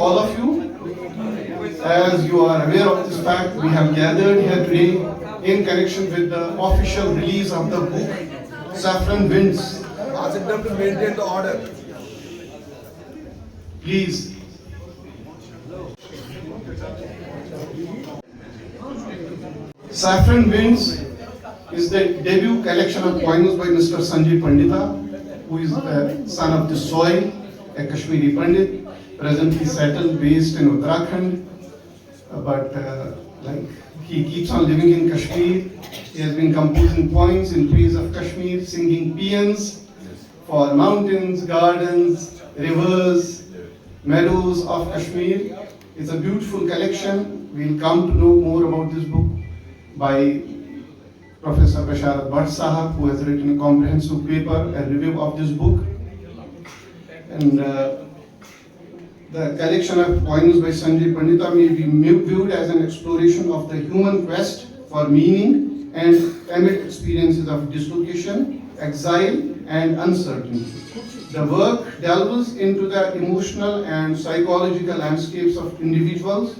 all of you. As you are aware of this fact, we have gathered here today in connection with the official release of the book Saffron Winds. Ask them to maintain the order. Please. Saffron Winds is the debut collection of poems by Mr.Sanjay Pandita, who is the son of the soil, a Kashmiri Pandit, presently settled based in Uttarakhand, but he keeps on living in Kashmir. He has been composing poems in praise of Kashmir, singing paeans for mountains, gardens, rivers, meadows of Kashmir. It's a beautiful collection. We'll come to know more about this book by Professor Basharat Bhatt Sahab, who has written a comprehensive paper, a review of this book. And the collection of poems by Sanjay Pandita may be viewed as an exploration of the human quest for meaning and amid experiences of dislocation, exile, and uncertainty. The work delves into the emotional and psychological landscapes of individuals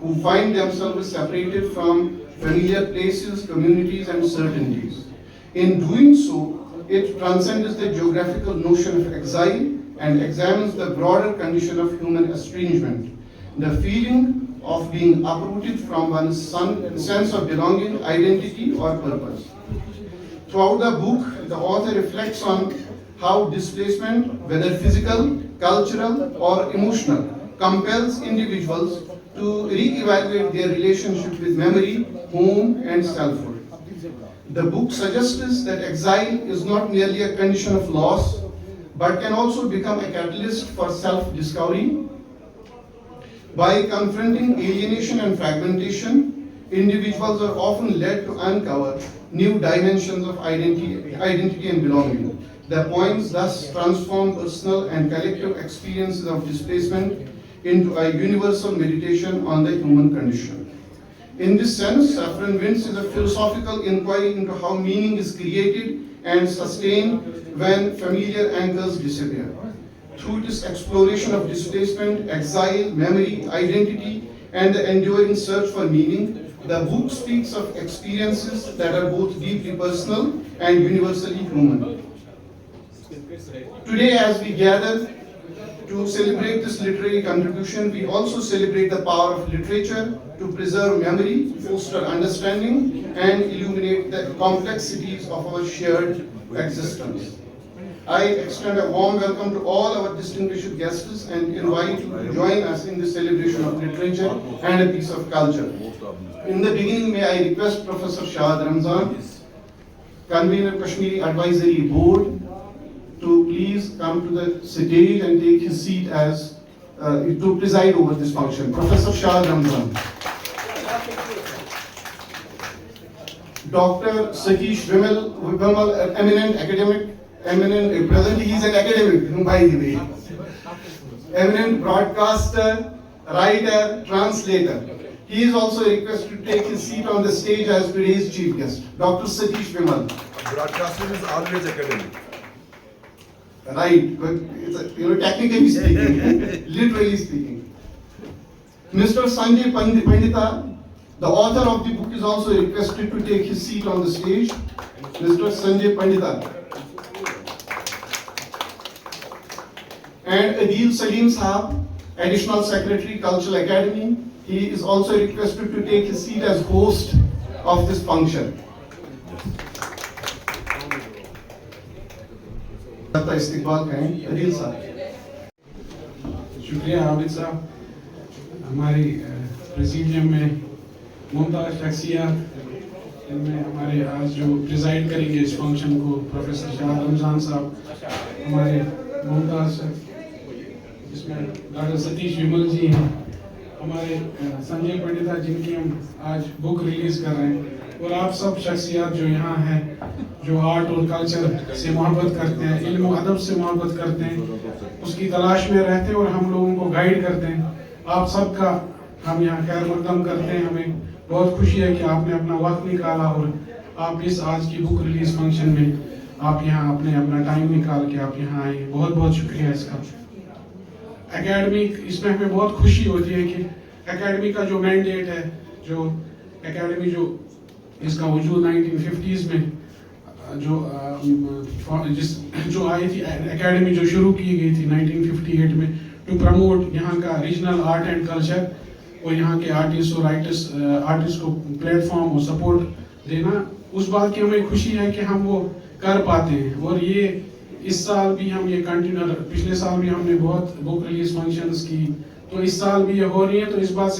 who find themselves separated from familiar places, communities, and certainties. In doing so, it transcends the geographical notion of exile and examines the broader condition of human estrangement, the feeling of being uprooted from one's sense of belonging, identity, or purpose. Throughout the book, the author reflects on how displacement, whether physical, cultural, or emotional, compels individuals to re-evaluate their relationship with memory, home, and selfhood. The book suggests that exile is not merely a condition of loss, but can also become a catalyst for self-discovery. By confronting alienation and fragmentation, individuals are often led to uncover new dimensions of identity and belonging. The poems thus transform personal and collective experiences of displacement into a universal meditation on the human condition. In this sense, Saffron Winds is a philosophical inquiry into how meaning is created and sustained when familiar anchors disappear. Through this exploration of displacement, exile, memory, identity, and the enduring search for meaning, the book speaks of experiences that are both deeply personal and universally human. Today, as we gather to celebrate this literary contribution, we also celebrate the power of literature to preserve memory, foster understanding, and illuminate the complexities of our shared existence. I extend a warm welcome to all our distinguished guests and invite you to join us in this celebration of literature and a piece of culture. In the beginning, may I request Professor Shahid Ramzan, convener Kashmiri Advisory Board, to please come to the stage and take his seat as to preside over this function. Professor Shahid Ramzan. Dr. Satish Vimal, eminent academic, presently he is an academic, by the way. Eminent broadcaster, writer, translator. He is also requested to take his seat on the stage as today's chief guest. Dr. Satish Vimal. Broadcasting is always academic. Right, but it's technically speaking, literally speaking. Mr.Sanjay Pandita, the author of the book, is also requested to take his seat on the stage. Mr. Sanjay Pandita. And Adil Salim Sahab, Additional Secretary, Cultural Academy. He is also requested to take his seat as host of this function. इस्तेमाल करें अदील साहब। शुक्रिया हामिद साहब, हमारी presidium में मुमताज़ शख्सियत, इनमें हमारे आज जो प्रिजाइड करेंगे इस फंक्शन को प्रोफेसर शाहिद रमज़ान साहब, हमारे मुमताज़, इसमें डॉक्टर सतीश विमल जी हैं, हमारे संजय पंडिता जिनकी हम आज बुक रिलीज़ कर रहे हैं, और आप सब शख्सियत जो यहाँ हैं, जो आर्ट और कल्चर से मोहब्बत करते हैं, इल्म और अदब से मोहब्बत करते हैं, उसकी तलाश में रहते हैं और हम लोगों को गाइड करते हैं, आप सबका हम यहाँ खैर मकदम करते हैं। हमें बहुत खुशी है कि आपने अपना वक्त निकाला और आप इस आज की बुक रिलीज फंक्शन में आप यहाँ अपना टाइम निकाल के आप यहाँ आए। बहुत बहुत शुक्रिया इसका। एकेडमिक, इसमें हमें बहुत खुशी होती है कि एकेडमी का जो मैंडेट है, जो एकेडमी जो इसका वजूद 1950s में जो आई थी, एकेडमी जो शुरू की गई थी 1958 में टू प्रमोट यहाँ का रीजनल आर्ट एंड कल्चर और यहाँ के आर्टिस्ट और आर्टिस्ट को प्लेटफॉर्म और सपोर्ट देना, उस बात की हमें खुशी है कि हम वो कर पाते हैं। और ये इस साल भी हम ये कंटिन्यू, पिछले साल भी हमने बहुत बुक रिलीज फंक्शंस की, तो इस साल भी ये हो रही है, तो इस बात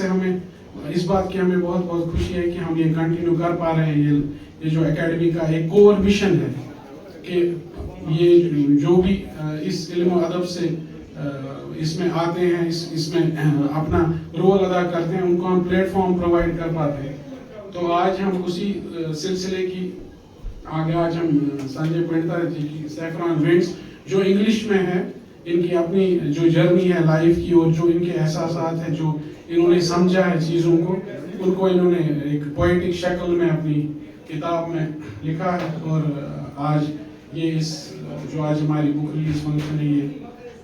की हमें बहुत बहुत खुशी है कि हम ये कंटिन्यू कर पा रहे हैं। ये जो एकेडमी का एक कोर मिशन है कि ये जो भी इस इल्म अदब से इसमें आते हैं, इसमें अपना रोल अदा करते हैं, उनको हम प्लेटफॉर्म प्रोवाइड कर पाते हैं। तो आज हम उसी सिलसिले की आगे आज हम संजय पंडिता जी की सैफरॉन विंड्स जो इंग्लिश में है, इनकी अपनी जो जर्नी है लाइफ की और जो इनके एहसासात है, जो इन्होंने समझा है चीज़ों को, उनको इन्होंने एक पोएटिक शक्ल में अपनी किताब में लिखा है। और आज ये इस जो आज हमारी बुक रिलीज फंक्शन है, ये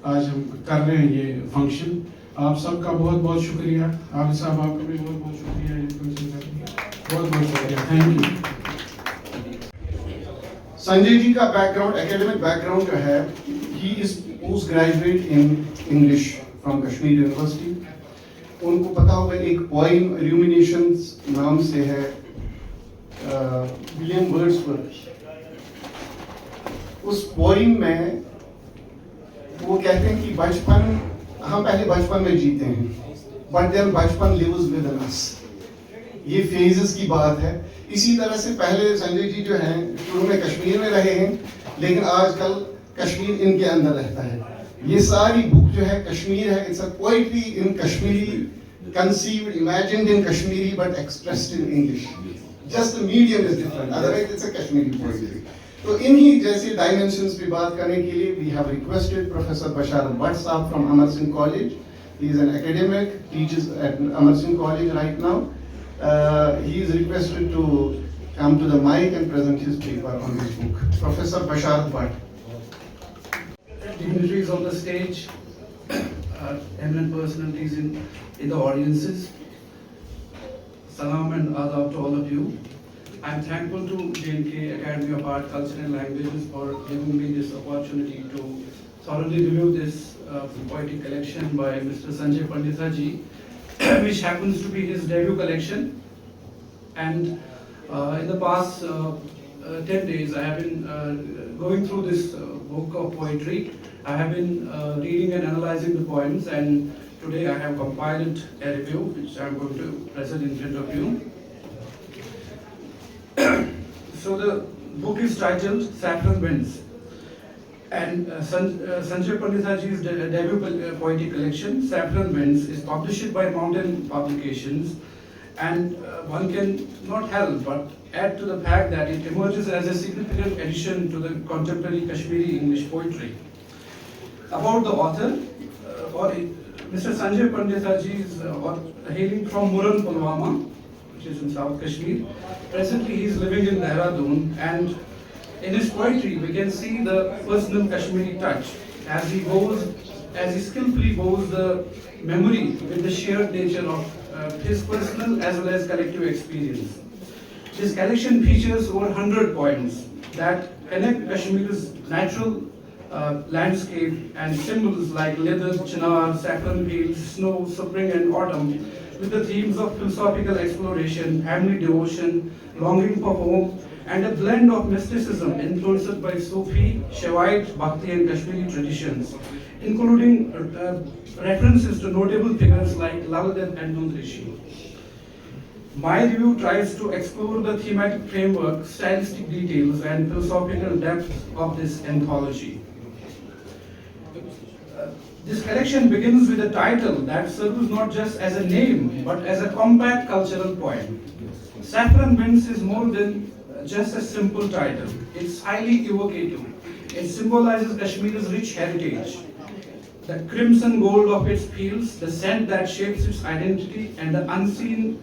आज हम कर रहे हैं ये फंक्शन। आप सबका बहुत बहुत शुक्रिया। आप साहब आपका भी बहुत बहुत शुक्रिया ये फंक्शन करने का, बहुत बहुत शुक्रिया, थैंक यू। संजय जी का बैकग्राउंड, एकेडमिक बैकग्राउंड जो है, he is post graduate in English from Kashmir university. उनको पता होगा एक पोइम रूमिनेशंस नाम से है, विलियम वर्ड्सवर्थ। उस पोइम में वो कहते हैं कि बचपन, हम पहले बचपन में जीते हैं, बट देन बचपन लिव्स विद अस। ये फेजेस की बात है। इसी तरह से पहले संजय जी जो हैं शुरू में कश्मीर में रहे हैं, लेकिन आजकल कश्मीर इनके अंदर रहता है। ये सारी बुक जो है कश्मीर है, it's a poetry in Kashmiri, conceived, imagined in Kashmiri but expressed in English. Just the medium is different. Otherwise, it's a Kashmiri poetry. तो इन्हीं जैसे डायमेंशंस पे बात करने के लिए we have requested Professor Basharat Bhatt Saab from Amar Singh College. He is an academic, teaches at Amar Singh College right now. He is requested to come to the mic and present his paper on this book. Professor Basharat Bhatt. Dignitaries on the stage, eminent personalities in the audiences, salam and adab to all of you. I am thankful to JKAACL Academy of Art, Culture and Languages for giving me this opportunity to thoroughly review this poetic collection by Mr.Sanjay Pandita ji, which happens to be his debut collection. And in the past 10 days, I have been going through this book of poetry. I have been reading and analyzing the poems, and today I have compiled a review, which I am going to present in front of you. So the book is titled Saffron Winds, and Sanjay Pandita ji's debut poetic collection, Saffron Winds, is published by Mountain Publications, and one can not help but add to the fact that it emerges as a significant addition to the contemporary Kashmiri English poetry. About the author, Mr. Sanjay Pandita ji is hailing from Muran, Pulwama, which is in South Kashmir. Presently he is living in Dehradun, and in his poetry we can see the personal Kashmiri touch as he skillfully bows the memory with the shared nature of his personal as well as collective experience. This collection features over 100 poems that connect Kashmir's natural landscape and symbols like leather, chinar, saffron fields, snow, spring and autumn, with the themes of philosophical exploration, family devotion, longing for home, and a blend of mysticism influenced by Sufi, Shaivite, Bhakti and Kashmiri traditions, including references to notable figures like Lalmandi and Rishi. My review tries to explore the thematic framework, stylistic details and philosophical depth of this anthology. This collection begins with a title that serves not just as a name but as a compact cultural poem. Saffron Winds is more than just a simple title. It's highly evocative. It symbolizes Kashmir's rich heritage, the crimson gold of its fields, the scent that shapes its identity, and the unseen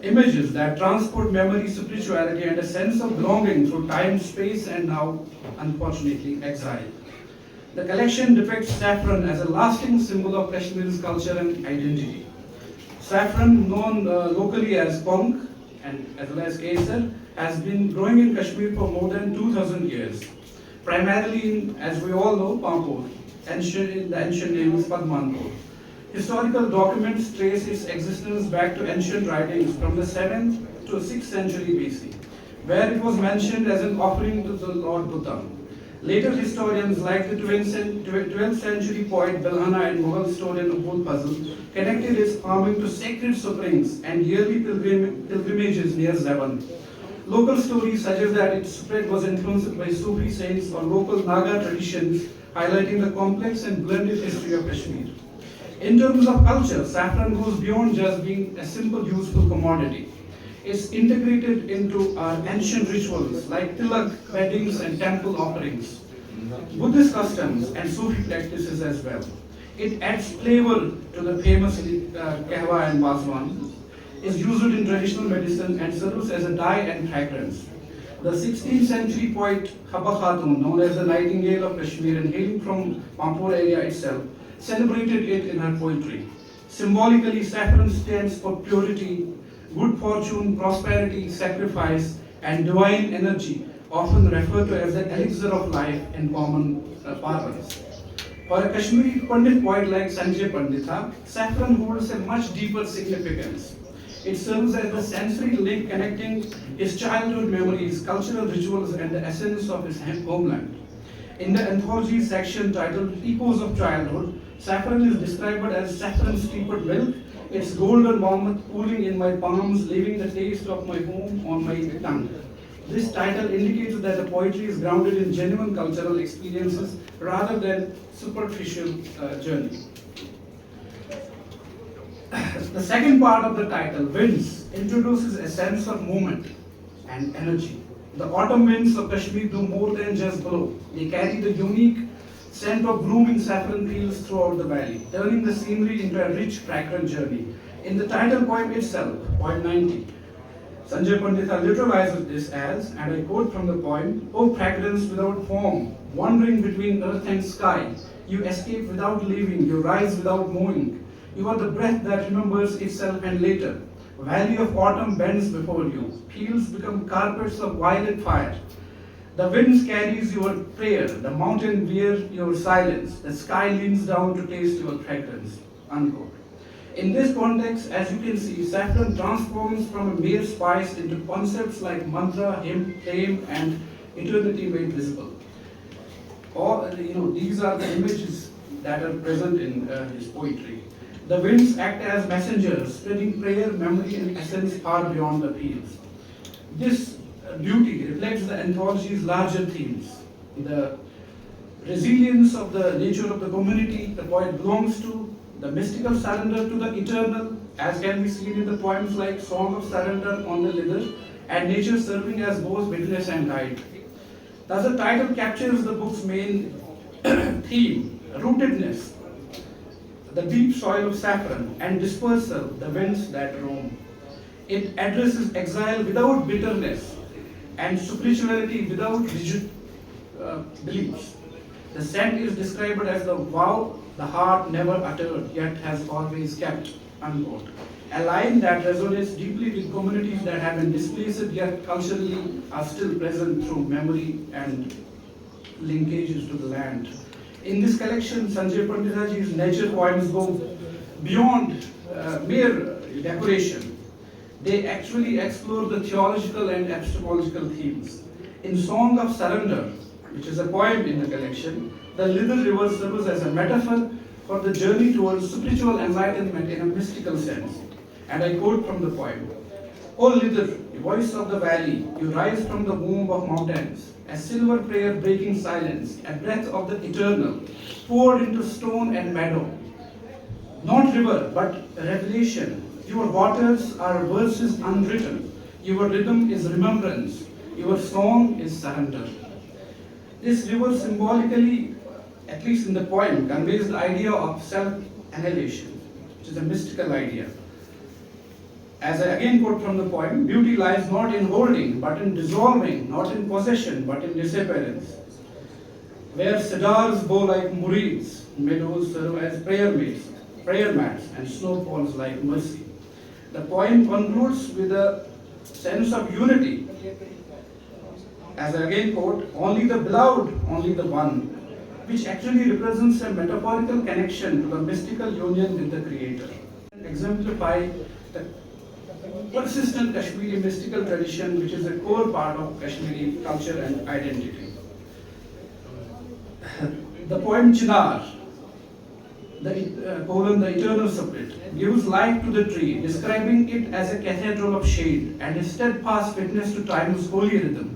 images that transport memory, spirituality, and a sense of belonging through time, space, and now, unfortunately, exile. The collection depicts saffron as a lasting symbol of Kashmir's culture and identity. Saffron, known locally as Pong and as well as Kesar, has been growing in Kashmir for more than 2000 years, primarily in, as we all know, Pampur, the ancient name is Padmanpur. Historical documents trace its existence back to ancient writings from the 7th to 6th century BC, where it was mentioned as an offering to the Lord Buddha. Later historians like the 12th century poet Bilhana and Mughal historian Abul Fazl connected its farming to sacred springs and yearly pilgrimages near Zevan. Local stories suggest that its spread was influenced by Sufi saints or local Naga traditions, highlighting the complex and blended history of Kashmir. In terms of culture, saffron goes beyond just being a simple useful commodity. It's integrated into our ancient rituals like tilak, weddings, and temple offerings, Buddhist customs, and Sufi practices as well. It adds flavor to the famous kahwa and baswan, is used in traditional medicine, and serves as a dye and fragrance. The 16th century poet Habba Khatun, known as the Nightingale of Kashmir and hailing from Pampur area itself, celebrated it in her poetry. Symbolically, saffron stands for purity, good fortune, prosperity, sacrifice, and divine energy, often referred to as the elixir of life in common parlance. For a Kashmiri Pandit poet like Sanjay Pandita, saffron holds a much deeper significance. It serves as the sensory link connecting his childhood memories, cultural rituals, and the essence of his homeland. In the anthology section titled Echoes of Childhood, saffron is described as saffron steeped milk, its golden warmth cooling in my palms, leaving the taste of my home on my tongue. This title indicates that the poetry is grounded in genuine cultural experiences rather than superficial journey. The second part of the title, Winds, introduces a sense of movement and energy. The autumn winds of Kashmir do more than just blow. They carry the unique scent of blooming saffron fields throughout the valley, turning the scenery into a rich, fragrant journey. In the title poem itself, poem 90, Sanjay Pandita literalizes this as, and I quote from the poem, "O fragrance without form, wandering between earth and sky, you escape without leaving, you rise without moving. You are the breath that remembers itself and later. Valley of autumn bends before you, fields become carpets of violet fire. The winds carries your prayer, the mountain wears your silence, the sky leans down to taste your fragrance." Unquote. In this context, as you can see, saffron transforms from a mere spice into concepts like mantra, hymn, flame, and eternity made visible. These are the images that are present in his poetry. The winds act as messengers, spreading prayer, memory, and essence far beyond the fields. This beauty reflects the anthology's larger themes. The resilience of the nature of the community the poet belongs to, the mystical surrender to the eternal, as can be seen in the poems like Song of Surrender on the Lither, and nature serving as both witness and guide. Thus, the title captures the book's main theme, rootedness, the deep soil of saffron, and dispersal, the winds that roam. It addresses exile without bitterness and spirituality without rigid beliefs. The scent is described as the vow the heart never uttered yet has always kept, unquote. A line that resonates deeply with communities that have been displaced yet culturally are still present through memory and linkages to the land. In this collection, Sanjay Panditaji's nature poems go beyond mere decoration. They actually explore the theological and epistemological themes. In Song of Surrender, which is a poem in the collection, the Lither River serves as a metaphor for the journey towards spiritual enlightenment in a mystical sense. And I quote from the poem, "O Lither, voice of the valley, you rise from the womb of mountains, a silver prayer breaking silence, a breath of the eternal, poured into stone and meadow. Not river, but revelation. Your waters are verses unwritten. Your rhythm is remembrance. Your song is surrender." This river symbolically, at least in the poem, conveys the idea of self-annihilation, which is a mystical idea. As I again quote from the poem, "Beauty lies not in holding, but in dissolving, not in possession, but in disappearance." where cedars bow like murids, meadows serve as prayer mats, and snow falls like mercy. The poem concludes with a sense of unity. As I again quote, only the beloved, only the one, which actually represents a metaphorical connection to the mystical union with the Creator. Exemplify the persistent Kashmiri mystical tradition, which is a core part of Kashmiri culture and identity. The poem Chinar, the eternal spirit, gives life to the tree, describing it as a cathedral of shade and a steadfast witness to time's holy rhythm.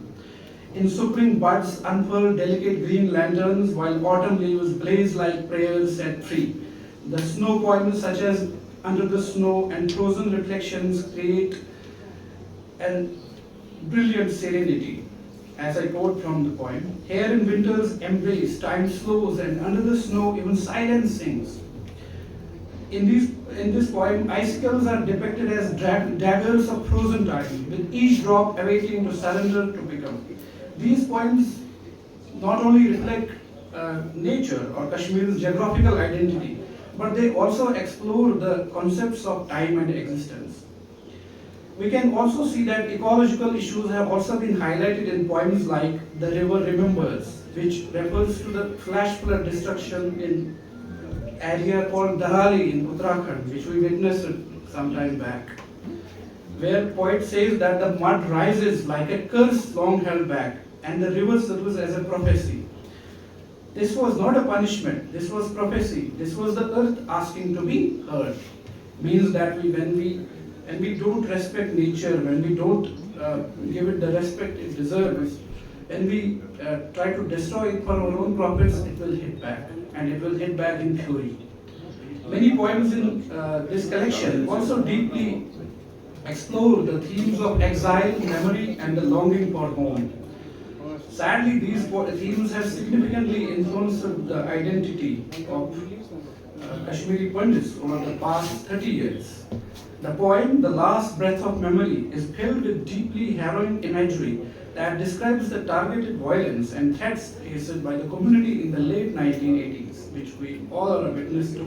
In spring buds unfurl delicate green lanterns, while autumn leaves blaze like prayers set free. The snow poems such as Under the Snow and Frozen Reflections create a brilliant serenity. As I quote from the poem, here in winter's embrace, time slows, and under the snow even silence sings. In this poem, icicles are depicted as daggers of frozen time, with each drop awaiting to surrender to become. These poems not only reflect nature or Kashmir's geographical identity, but they also explore the concepts of time and existence. We can also see that ecological issues have also been highlighted in poems like The River Remembers, which refers to the flash flood destruction in area called Darali in Uttarakhand, which we witnessed some time back, where poet says that the mud rises like a curse long held back, and the river serves as a prophecy. This was not a punishment, this was prophecy. This was the earth asking to be heard. Means that when we don't respect nature, when we don't give it the respect it deserves, when we try to destroy it for our own profits, it will hit back, and it will hit back in fury. Many poems in this collection also deeply explore the themes of exile, memory, and the longing for home. Sadly, these themes have significantly influenced the identity of Kashmiri Pandits over the past 30 years. The poem, The Last Breath of Memory, is filled with deeply harrowing imagery that describes the targeted violence and threats faced by the community in the late 1980s, which we all are a witness to,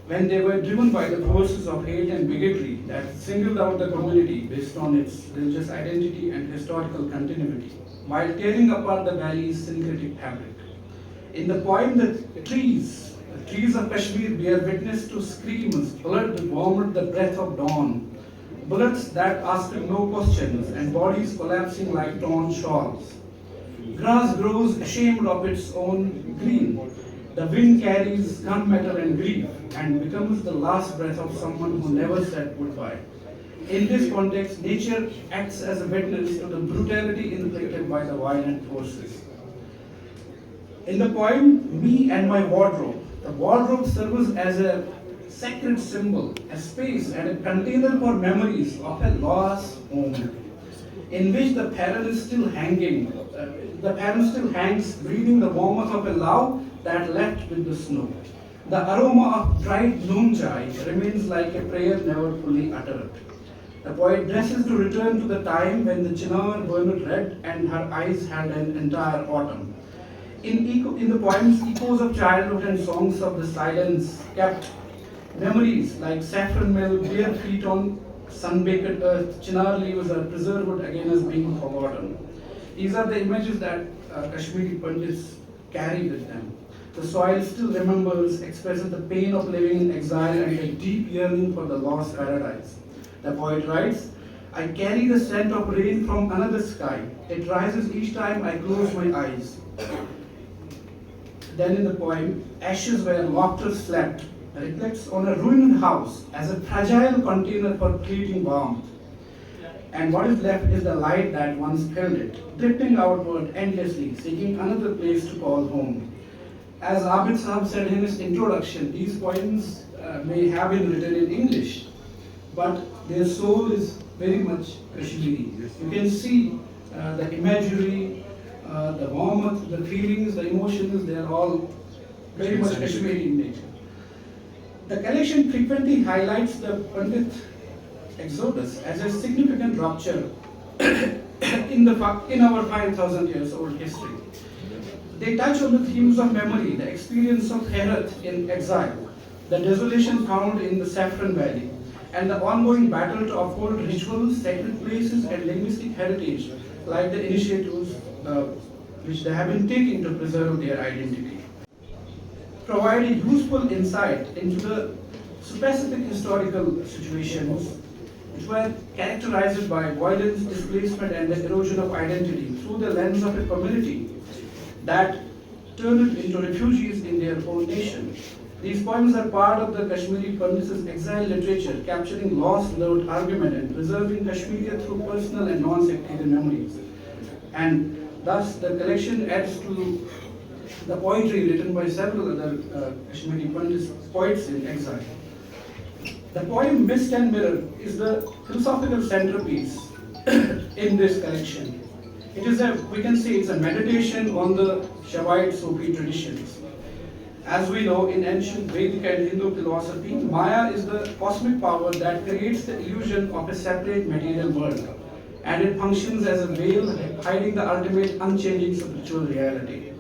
when they were driven by the forces of hate and bigotry that singled out the community based on its religious identity and historical continuity, while tearing apart the valley's syncretic fabric. In the poem, the trees of Kashmir bear witness to screams, blood that warmed the breath of dawn, bullets that asked no questions, and bodies collapsing like torn shawls. Grass grows ashamed of its own green. The wind carries gunmetal and grief, and becomes the last breath of someone who never said goodbye. In this context, nature acts as a witness to the brutality inflicted by the violent forces. In the poem, Me and My Wardrobe, the wardrobe serves as a sacred symbol, a space and a container for memories of a lost home, in which the parent is still hanging, breathing the warmth of a love that left with the snow. The aroma of dried noon chai remains like a prayer never fully uttered. The poet dresses to return to the time when the chinar burned red and her eyes had an entire autumn. In the poems, echoes of childhood and songs of the silence kept memories like saffron mill, bare feet on sun-baked earth, chinar leaves are preserved again as being forgotten. These are the images that Kashmiri Pandits carry with them. The soil still remembers, expresses the pain of living in exile and a deep yearning for the lost paradise. The poet writes, I carry the scent of rain from another sky. It rises each time I close my eyes. Then in the poem, Ashes Where Laughter Slept reflects on a ruined house as a fragile container for fleeting warmth. And what is left is the light that once filled it, drifting outward endlessly, seeking another place to call home. As Abid Sahab said in his introduction, these poems may have been written in English, but their soul is very much Kashmiri. You can see the imagery, the warmth, the feelings, the emotions, they are all very much Kashmiri in nature. The collection frequently highlights the Pandit exodus as a significant rupture in our 5,000 years old history. They touch on the themes of memory, the experience of Herat in exile, the desolation found in the Saffron Valley, and the ongoing battle to uphold rituals, sacred places, and linguistic heritage, like the initiatives which they have been taking to preserve their identity. Providing useful insight into the specific historical situations which were characterized by violence, displacement, and the erosion of identity through the lens of a community that turned into refugees in their own nation. These poems are part of the Kashmiri Pandit's exile literature, capturing lost, loved argument and preserving Kashmir through personal and non-sectarian memories. And thus, the collection adds to the poetry written by several other Kashmiri Pandits, poets in exile. The poem Mist and Mirror is the philosophical centerpiece in this collection. It is we can say it's a meditation on the Shaivite Sufi traditions. As we know, in ancient Vedic and Hindu philosophy, Maya is the cosmic power that creates the illusion of a separate material world, and it functions as a veil hiding the ultimate unchanging spiritual reality,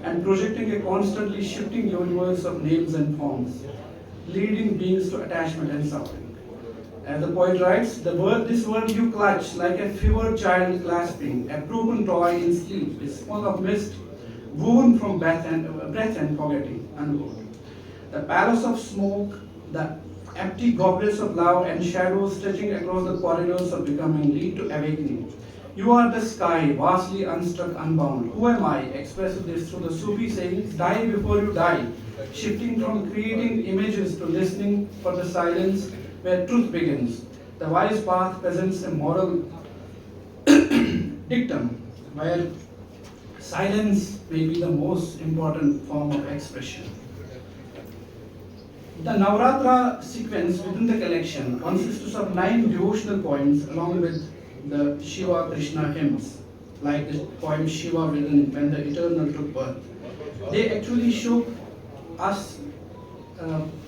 and projecting a constantly shifting universe of names and forms, leading beings to attachment and suffering. As the poet writes, this world you clutch like a fevered child clasping, a broken toy in sleep, is full of mist, woven from breath and forgetting, unquote. The palace of smoke, the empty goblets of love and shadows stretching across the corridors of becoming lead to awakening. You are the sky, vastly unstruck, unbound. Who am I? Expresses this through the Sufi saying, die before you die, shifting from creating images to listening for the silence where truth begins. The wise path presents a moral dictum where silence may be the most important form of expression. The Navratra sequence within the collection consists of 9 devotional poems along with the Shiva Krishna hymns, like the poem Shiva written when the eternal took birth. They actually show us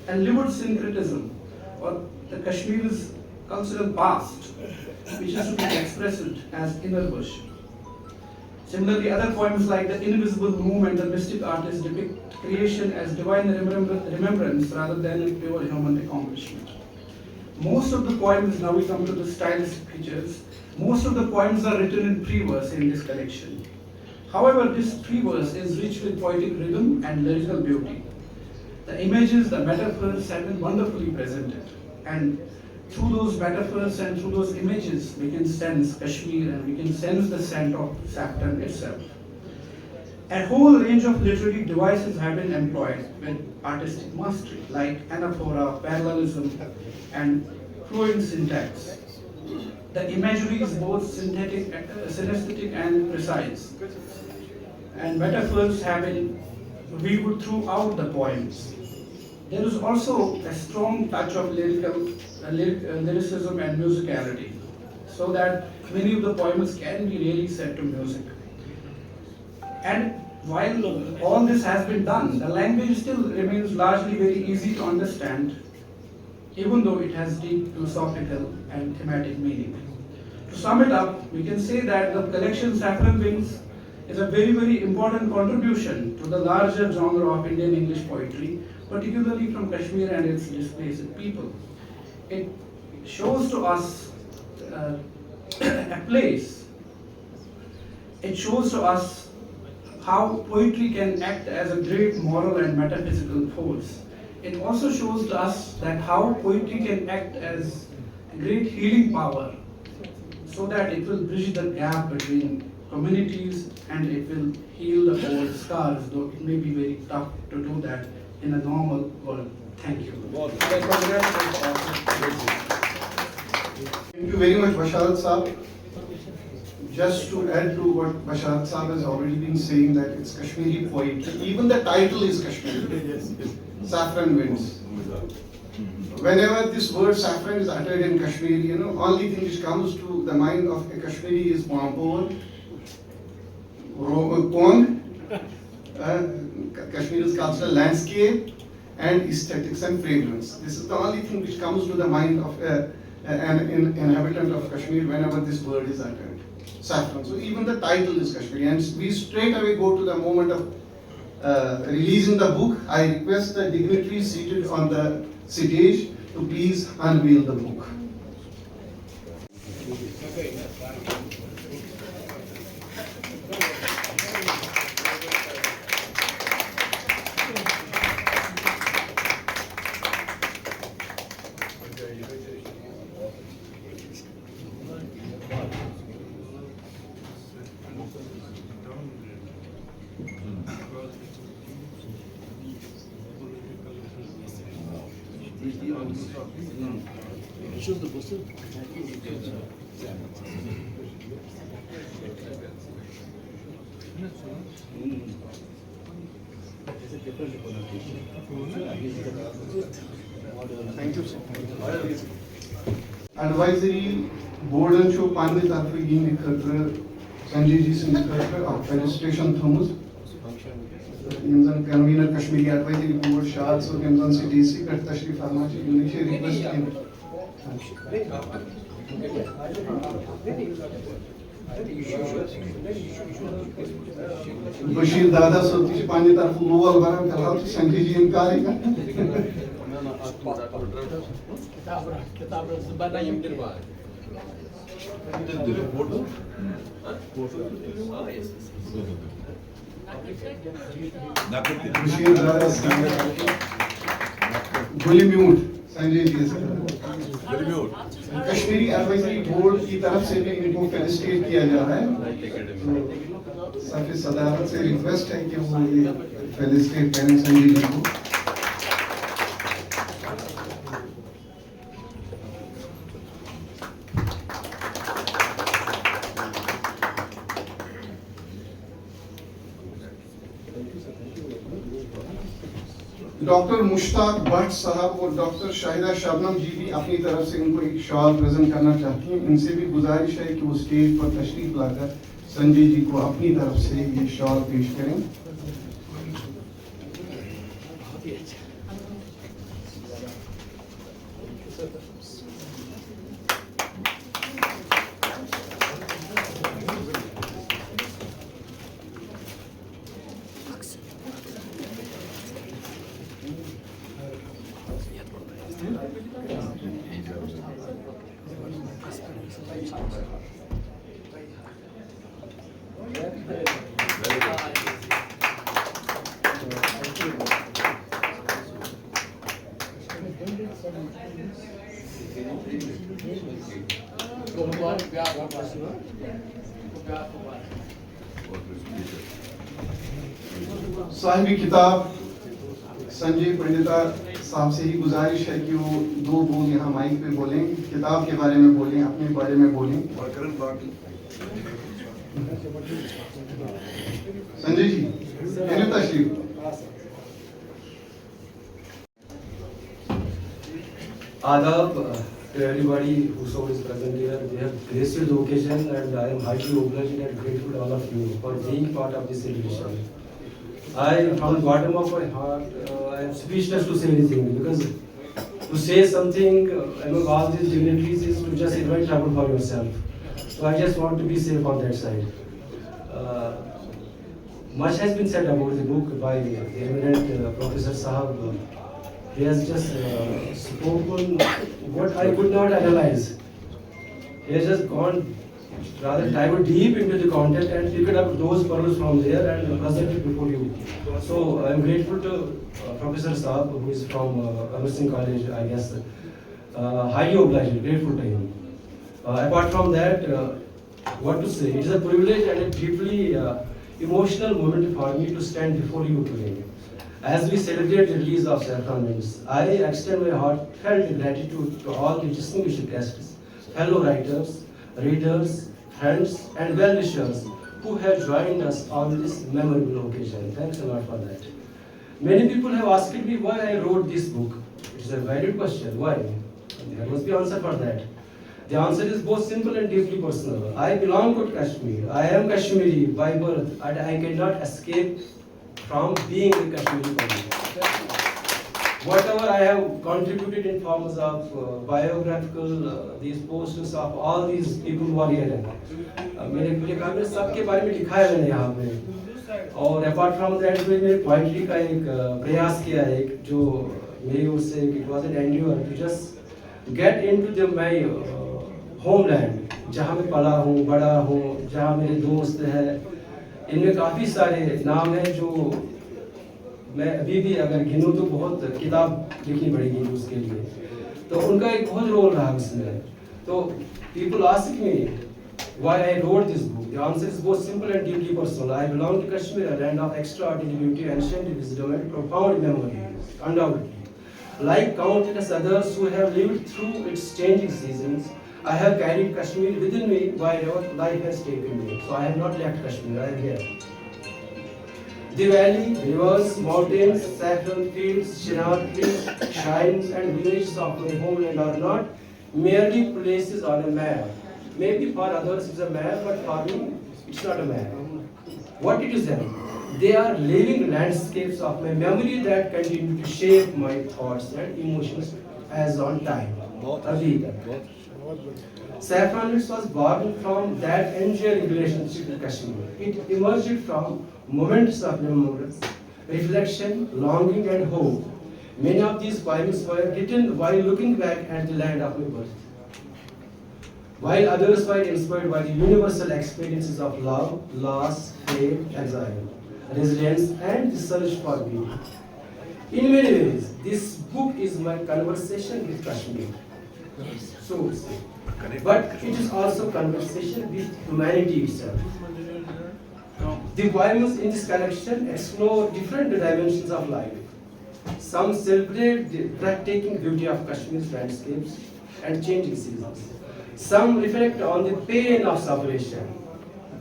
a lived syncretism or the Kashmir's cultural past, which is to be expressed as inner worship. Similarly, other poems like the Invisible Moon and the Mystic Artist depict creation as divine remembrance rather than a pure human accomplishment. Most of the poems, now we come to the stylistic features, most of the poems are written in pre-verse in this collection. However, this pre-verse is rich with poetic rhythm and lyrical beauty. The images, the metaphors have been wonderfully presented. And through those metaphors and through those images, we can sense Kashmir and we can sense the scent of saffron itself. A whole range of literary devices have been employed with artistic mastery, like anaphora, parallelism, and fluent syntax. The imagery is both synesthetic and precise, and metaphors have been weaved throughout the poems. There is also a strong touch of lyricism and musicality, so that many of the poems can be really set to music. And while all this has been done, the language still remains largely very easy to understand, even though it has deep philosophical and thematic meaning. To sum it up, we can say that the collection Saffron Winds is a very, very important contribution to the larger genre of Indian English poetry, particularly from Kashmir and its displaced people. It shows to us a place. It shows to us how poetry can act as a great moral and metaphysical force. It also shows to us that how poetry can act as a great healing power, so that it will bridge the gap between communities and it will heal the old scars, though it may be very tough to do that in a normal world. Thank you. Thank you very much, Basharat Saab. Just to add to what Basharat Saab has already been saying, that it's Kashmiri poetry. Even the title is Kashmiri. Saffron Winds. Whenever this word saffron is uttered in Kashmir, only thing which comes to the mind of a Kashmiri is Pampur, Kong, Kashmir's cultural landscape, and aesthetics and fragrance. This is the only thing which comes to the mind of an inhabitant of Kashmir whenever this word is uttered. saffron. So even the title is Kashmiri, and we straight away go to the moment of releasing the book. I request the dignitaries seated on the stage to please unveil the book. Thank you, sir. Advisory board and show panel tarafı yine kırdı. Sanjay ji sin kırdı. Af registration thomuz. Yimzan convener Kashmiri advisory board Shahad so yimzan se DC per tashrif farmachi unise request ki. Bashir Dada Sotish Pani tarafı Mughal baran kalal Sanjay ji inkar hi kar. Bashir Dada Guli mute Sanjay ji Kashmiri advisory board की तरफ से भी इनको felicitate किया जा रहा है। तो सफी सदारत से रिक्वेस्ट है कि वो ये फेलिसिटेट करें संजय जी को। डॉक्टर मुश्ताक भट्ट साहब और डॉक्टर शाहिदा शबनम जी भी अपनी तरफ से इनको एक शॉल प्रेजेंट करना चाहती हैं। इनसे भी गुजारिश है कि वो स्टेज पर तशरीफ लाकर संजय जी को अपनी तरफ से ये शॉल पेश करें। साहिब किताब संजय पंडिता साहब से ही गुजारिश है कि वो दो बोल यहाँ माइक पे बोलें, किताब के बारे में बोलें, अपने बारे में बोलें। संजय जी तशरीफ। Adab to everybody who is present here. We have graced the occasion and I am highly obliged and grateful to all of you for being part of this celebration. I, from the bottom of my heart, I am speechless to say anything because to say something among all these dignitaries is to just invite trouble for yourself. So I just want to be safe on that side. Much has been said about the book by the eminent Professor Sahab. He has just spoken what I could not analyze. He has just gone rather dive deep into the content and picked up those pearls from there and presented before you. So I am grateful to Professor Saab, who is from Emerson College, I guess. Highly obliged, grateful to him. Apart from that, what to say? It is a privilege and a deeply emotional moment for me to stand before you today. As we celebrate the release of Saffron Winds, I extend my heartfelt gratitude to all the distinguished guests, fellow writers, readers, friends, and well-wishers who have joined us on this memorable occasion. Thanks a lot for that. Many people have asked me why I wrote this book. It is a valid question. Why? There must be an answer for that. The answer is both simple and deeply personal. I belong to Kashmir. I am Kashmiri by birth, and I cannot escape from being a Kashmiri person. whatever I have contributed in forms of biographical these posters of all these people who are here. मेरे काम में सबके बारे में लिखा है मैंने यहाँ पे, और अपार्ट फ्रॉम दैट मैंने पोइट्री का एक प्रयास किया है, एक जो मेरी ओर से it was an endeavour to just get into the my homeland, जहाँ मैं पला हूँ, बड़ा हूँ, जहाँ मेरे दोस्त हैं। इनमें काफ़ी सारे नाम हैं जो मैं अभी भी अगर गिनूँ तो बहुत किताब लिखनी पड़ेगी उसके लिए, तो उनका एक बहुत रोल रहा उसमें। तो people ask me why I wrote this book. The answer is both simple and deeply personal. I belong to Kashmir, a land of extraordinary beauty, ancient wisdom, and profound memory, undoubtedly. Like countless others who have lived through its changing seasons, I have carried Kashmir within me wherever life has taken me. So I have not left Kashmir, I am here. The valley, rivers, mountains, saffron fields, chinar trees, shrines and villages of my homeland are not merely places on a map. Maybe for others it's a map, but for me it's not a map. What it is then? They are living landscapes of my memory that continue to shape my thoughts and emotions as on time. Saffron Winds was born from that enduring relationship with Kashmir. It emerged from moments of remembrance, reflection, longing and hope. Many of these poems were written while looking back at the land of my birth, while others were inspired by the universal experiences of love, loss, faith, exile, resilience, and the search for beauty. In many ways, this book is my conversation with Kashmir, so to say. But it is also conversation with humanity itself. The poems in this collection explore different dimensions of life. Some celebrate the breathtaking beauty of Kashmir's landscapes and changing seasons. Some reflect on the pain of separation.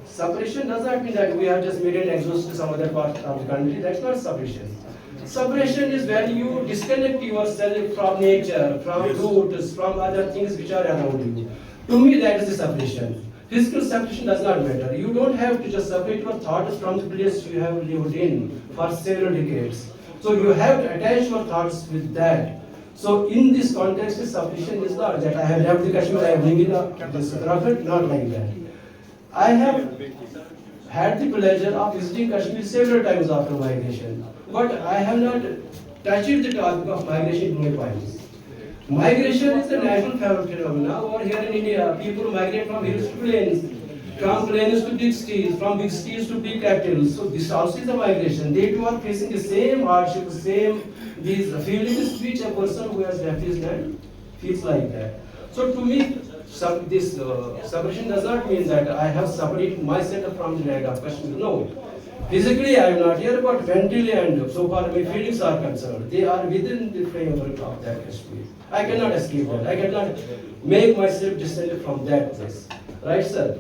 Separation does not mean that we have just made an exodus to some other part of the country. That's not separation. Separation is when you disconnect yourself from nature, from roots, from other things which are around you. To me, that is the separation. Physical separation does not matter. You don't have to just separate your thoughts from the place you have lived in for several decades. So you have to attach your thoughts with that. So in this context, the separation is not that I have left the Kashmir, I have lived in this Uttarakhand, not like that. I have had the pleasure of visiting Kashmir several times after migration, but I have not touched the topic of migration in my poems. Migration is a natural phenomenon. Over here in India, people migrate from hills to plains, from plains to big cities, from big cities to big capitals. So this also is a migration. They too are facing the same hardship, these feelings which a person who has left his land feels like that. So to me, this separation does not mean that I have separated myself from the land of Kashmir. No. Physically I am not here, but mentally and so far my feelings are concerned, they are within the framework of that Kashmir. I cannot escape that. I cannot make myself distant from that place. Right, sir?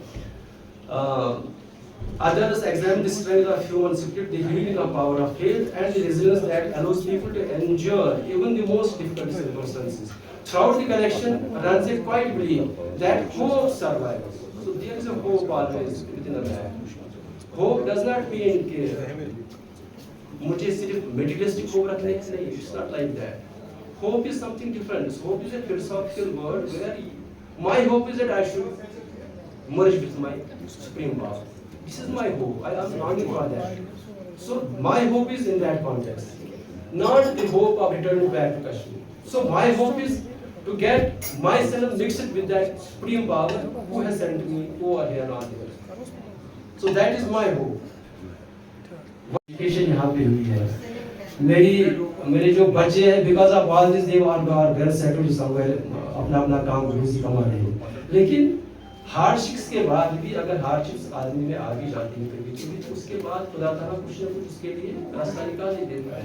Others examine the strength of human spirit, the healing of power of faith, and the resilience that allows people to endure even the most difficult circumstances. Throughout the collection, Ranjit quite believe that hope survives. So there is a hope always within a man. Hope does not mean मुझे सिर्फ materialistic hope रखने से नहीं. It's not like that. Hope is something different. Hope is a philosophical word where my hope is that I should merge with my supreme power. This is my hope. I am longing for that. So my hope is in that context, not the hope of returning back to Kashmir. So my hope is to get myself mixed with that supreme power who has sent me over here and on there. So that is my hope. Education यहाँ पे हुई है. मेरे जो बच्चे हैं, because of all this they are well settled somewhere, अपना काम रोजी कमा रहे हैं. लेकिन हार्डशिप्स के बाद भी अगर हार्डशिप्स आदमी में आ भी जाती है कभी तो उसके बाद खुदा ताला कुछ न कुछ उसके लिए रास्ता निकाल ही देता है.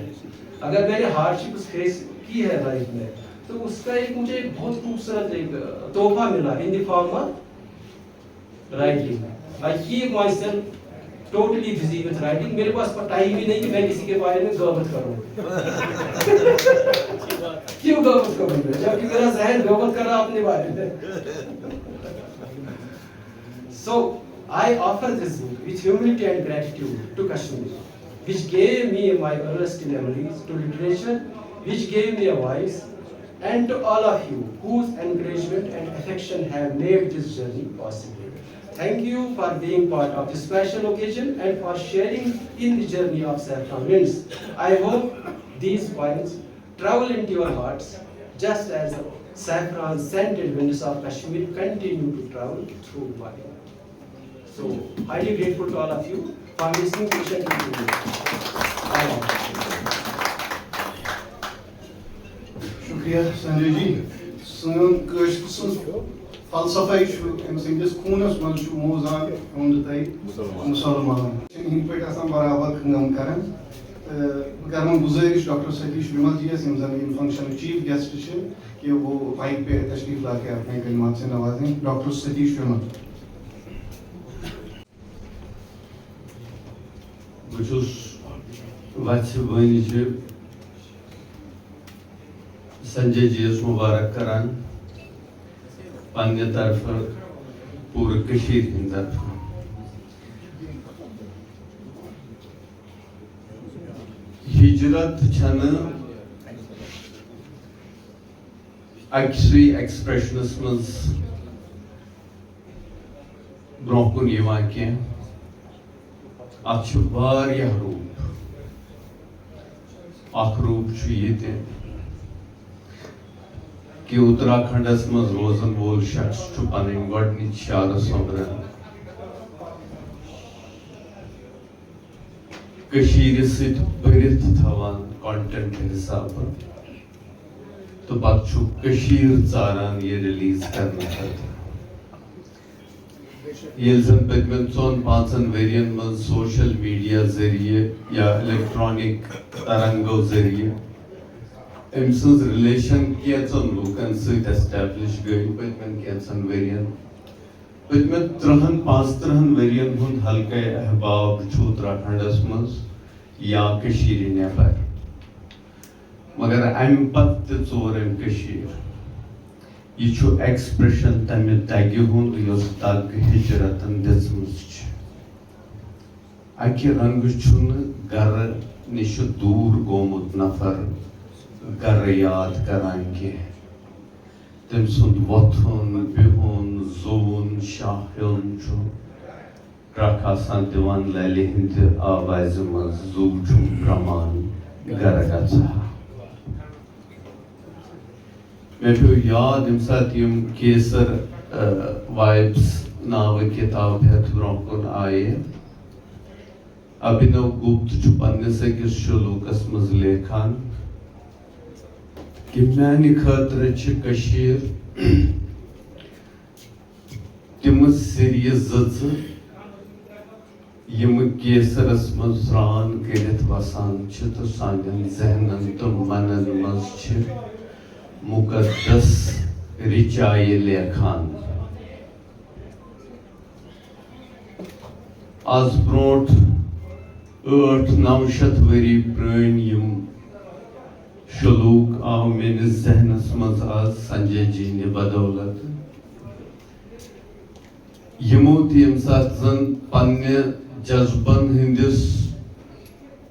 अगर मैंने हार्डशिप्स फेस की है लाइफ में तो उसका एक मुझे बहुत खूबसूरत एक तोहफा मिला in the form of writing. I keep my self totally busy with writing. मेरे पास टाइम ही नहीं कि मैं किसी के बारे में गौबत करूं. क्यों गौबत करूं जबकि मेरा जहन गौबत कर रहा अपने बारे में. So I offer this book with humility and gratitude to Kashmir, which gave me my earliest memories, to literature, which gave me a voice, and to all of you whose encouragement and affection have made this journey possible. Thank you for being part of this special occasion and for sharing in the journey of Saffron Winds. I hope these points travel into your hearts just as the saffron scented winds of Kashmir continue to travel through mine. So, highly grateful to all of you for listening patiently to me. شکریہ سنجے جی سن کٲشِر سٕنٛز فلسفے چھُ أمۍ سٕنٛدِس خوٗنس منٛز چھُ موزان ہُنٛد تۄہہِ مُسلمان چھِنہٕ ہِنٛدۍ پٲٹھۍ آسان برابر کٲم کران تہٕ بہٕ کرٕ وۄنۍ گُزٲرِش ڈاکٹر ستیش ومل جی یس یِم زن ییٚمہِ فنکشنٕکۍ چیف گیسٹ چھِ کہ وہ مائک پہ تشریف لا کے اپنے کلمات سے نوازیں. ڈاکٹر ستیش ومل. بہٕ چھُس وَژھِ وٲنِجہِ سنجے جی یس مبارک کران پننہِ طرفہٕ پوٗرٕ کٔشیٖرِ ہِنٛدِ طرفہٕ. ہجرت چھنہٕ أکسٕے ایکسپریشنس منٛز برونٛہہ کُن یِوان کینٛہہ. اتھ چھِ واریاہ روٗپ. اکھ روٗپ چھُ ییٚتہِ کہ اتراکھنڈس منٛز روزن وول شخص چھُ پنٕنۍ گۄڈنِچ شعارٕ سومبران کٔشیٖرِ سۭتۍ بٔرِتھ تھاوان کانٹینٹ حسابہٕ تہٕ پتہٕ چھُ کٔشیٖر ژاران یہِ رِلیٖز کرنہٕ خٲطرٕ. ییٚلہِ زن پٔتمٮ۪ن 4-5 ؤرین منٛز سوشل میڈیا ذٔریعہٕ یا الیکٹرانک ترنگو ذٔریعہٕ أمۍ سٕنٛز رِلیشن کینٛژن لوٗکن سۭتۍ ایسٹیبلش گٔے پٔتمٮ۪ن کینٛژن ؤرین. پٔتمٮ۪ن 30-35 ؤرین ہُنٛد حلقے احباب چھُ اتراکھنڈس منٛز یا کٔشیٖرِ نٮ۪بر. مگر امہِ پتہٕ تہِ ژور أمۍ کٔشیٖر. یہِ چھُ ایکسپریشن تمہِ دگہِ ہُنٛد یۄس دگ ہجرتن دِژمٕژ چھِ. اکہِ رنگہٕ چھُنہٕ گرٕ نِش دوٗر گوٚمُت نفر گرٕ یاد کران کینٛہہ. تٔمۍ سُنٛد وۄتھُن بِہُن زووُن شاہ ہیوٚن چھُ ٹرٛکھ آسان دِوان للہِ ہِنٛدِ آوازِ منٛز زوٗ چھُم برٛمان گرٕ گژھا. مےٚ پیوٚو یاد ییٚمہِ ساتہٕ یِم کیسر وایبس ناوٕ کِتاب ہٮ۪تھ برونٛہہ کُن آیہِ. ابھنو گپت چھُ پننِس أکِس شلوکس منٛز لیکھان کہ میانہِ خٲطرٕ چھِ کٔشیٖر تِمہٕ سِریہِ زٕژٕ یِمہٕ کیسرس منٛز سرٛان کٔرِتھ وسان چھِ تہٕ سانٮ۪ن ذہنن تہٕ منن منٛز چھِ مُقدس رِچایہِ لیکھان. آز برونٛٹھ 800-900 ؤری پرٛٲنۍ یِم شلوک آو میٲنِس ذہنس منٛز آز سنجے جی نہِ بدولت. یِمو تہِ ییٚمہِ ساتہٕ زن پننہِ جذبن ہٕنٛدِس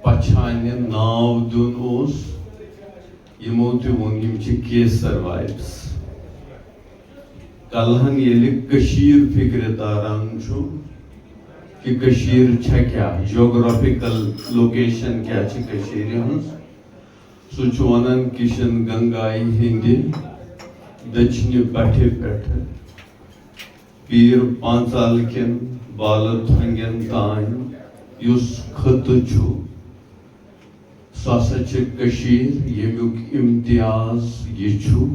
پچھانہِ ناو دیُن اوس یِمو تہِ ووٚن یِم چھِ کیسر وایبس. کلہن ییٚلہِ کٔشیٖر فِکرِ تاران چھُ کہ کٔشیٖر چھےٚ کیٛاہ جیوگرافِکل لوکیشن کیٛاہ چھِ کٔشیٖرِ ہٕنٛز سُہ چھُ ونان کِشن گنگایہِ ہِنٛدِ دٔچھنہِ بٹھِ پٮ۪ٹھٕ پیٖر پانٛژال کٮ۪ن بالہٕ تھۄنگٮ۪ن تانۍ یُس خطہٕ چھُ سُہ ہسا چھِ کٔشیٖر. ییٚمیُک امتیاز یہِ چھُ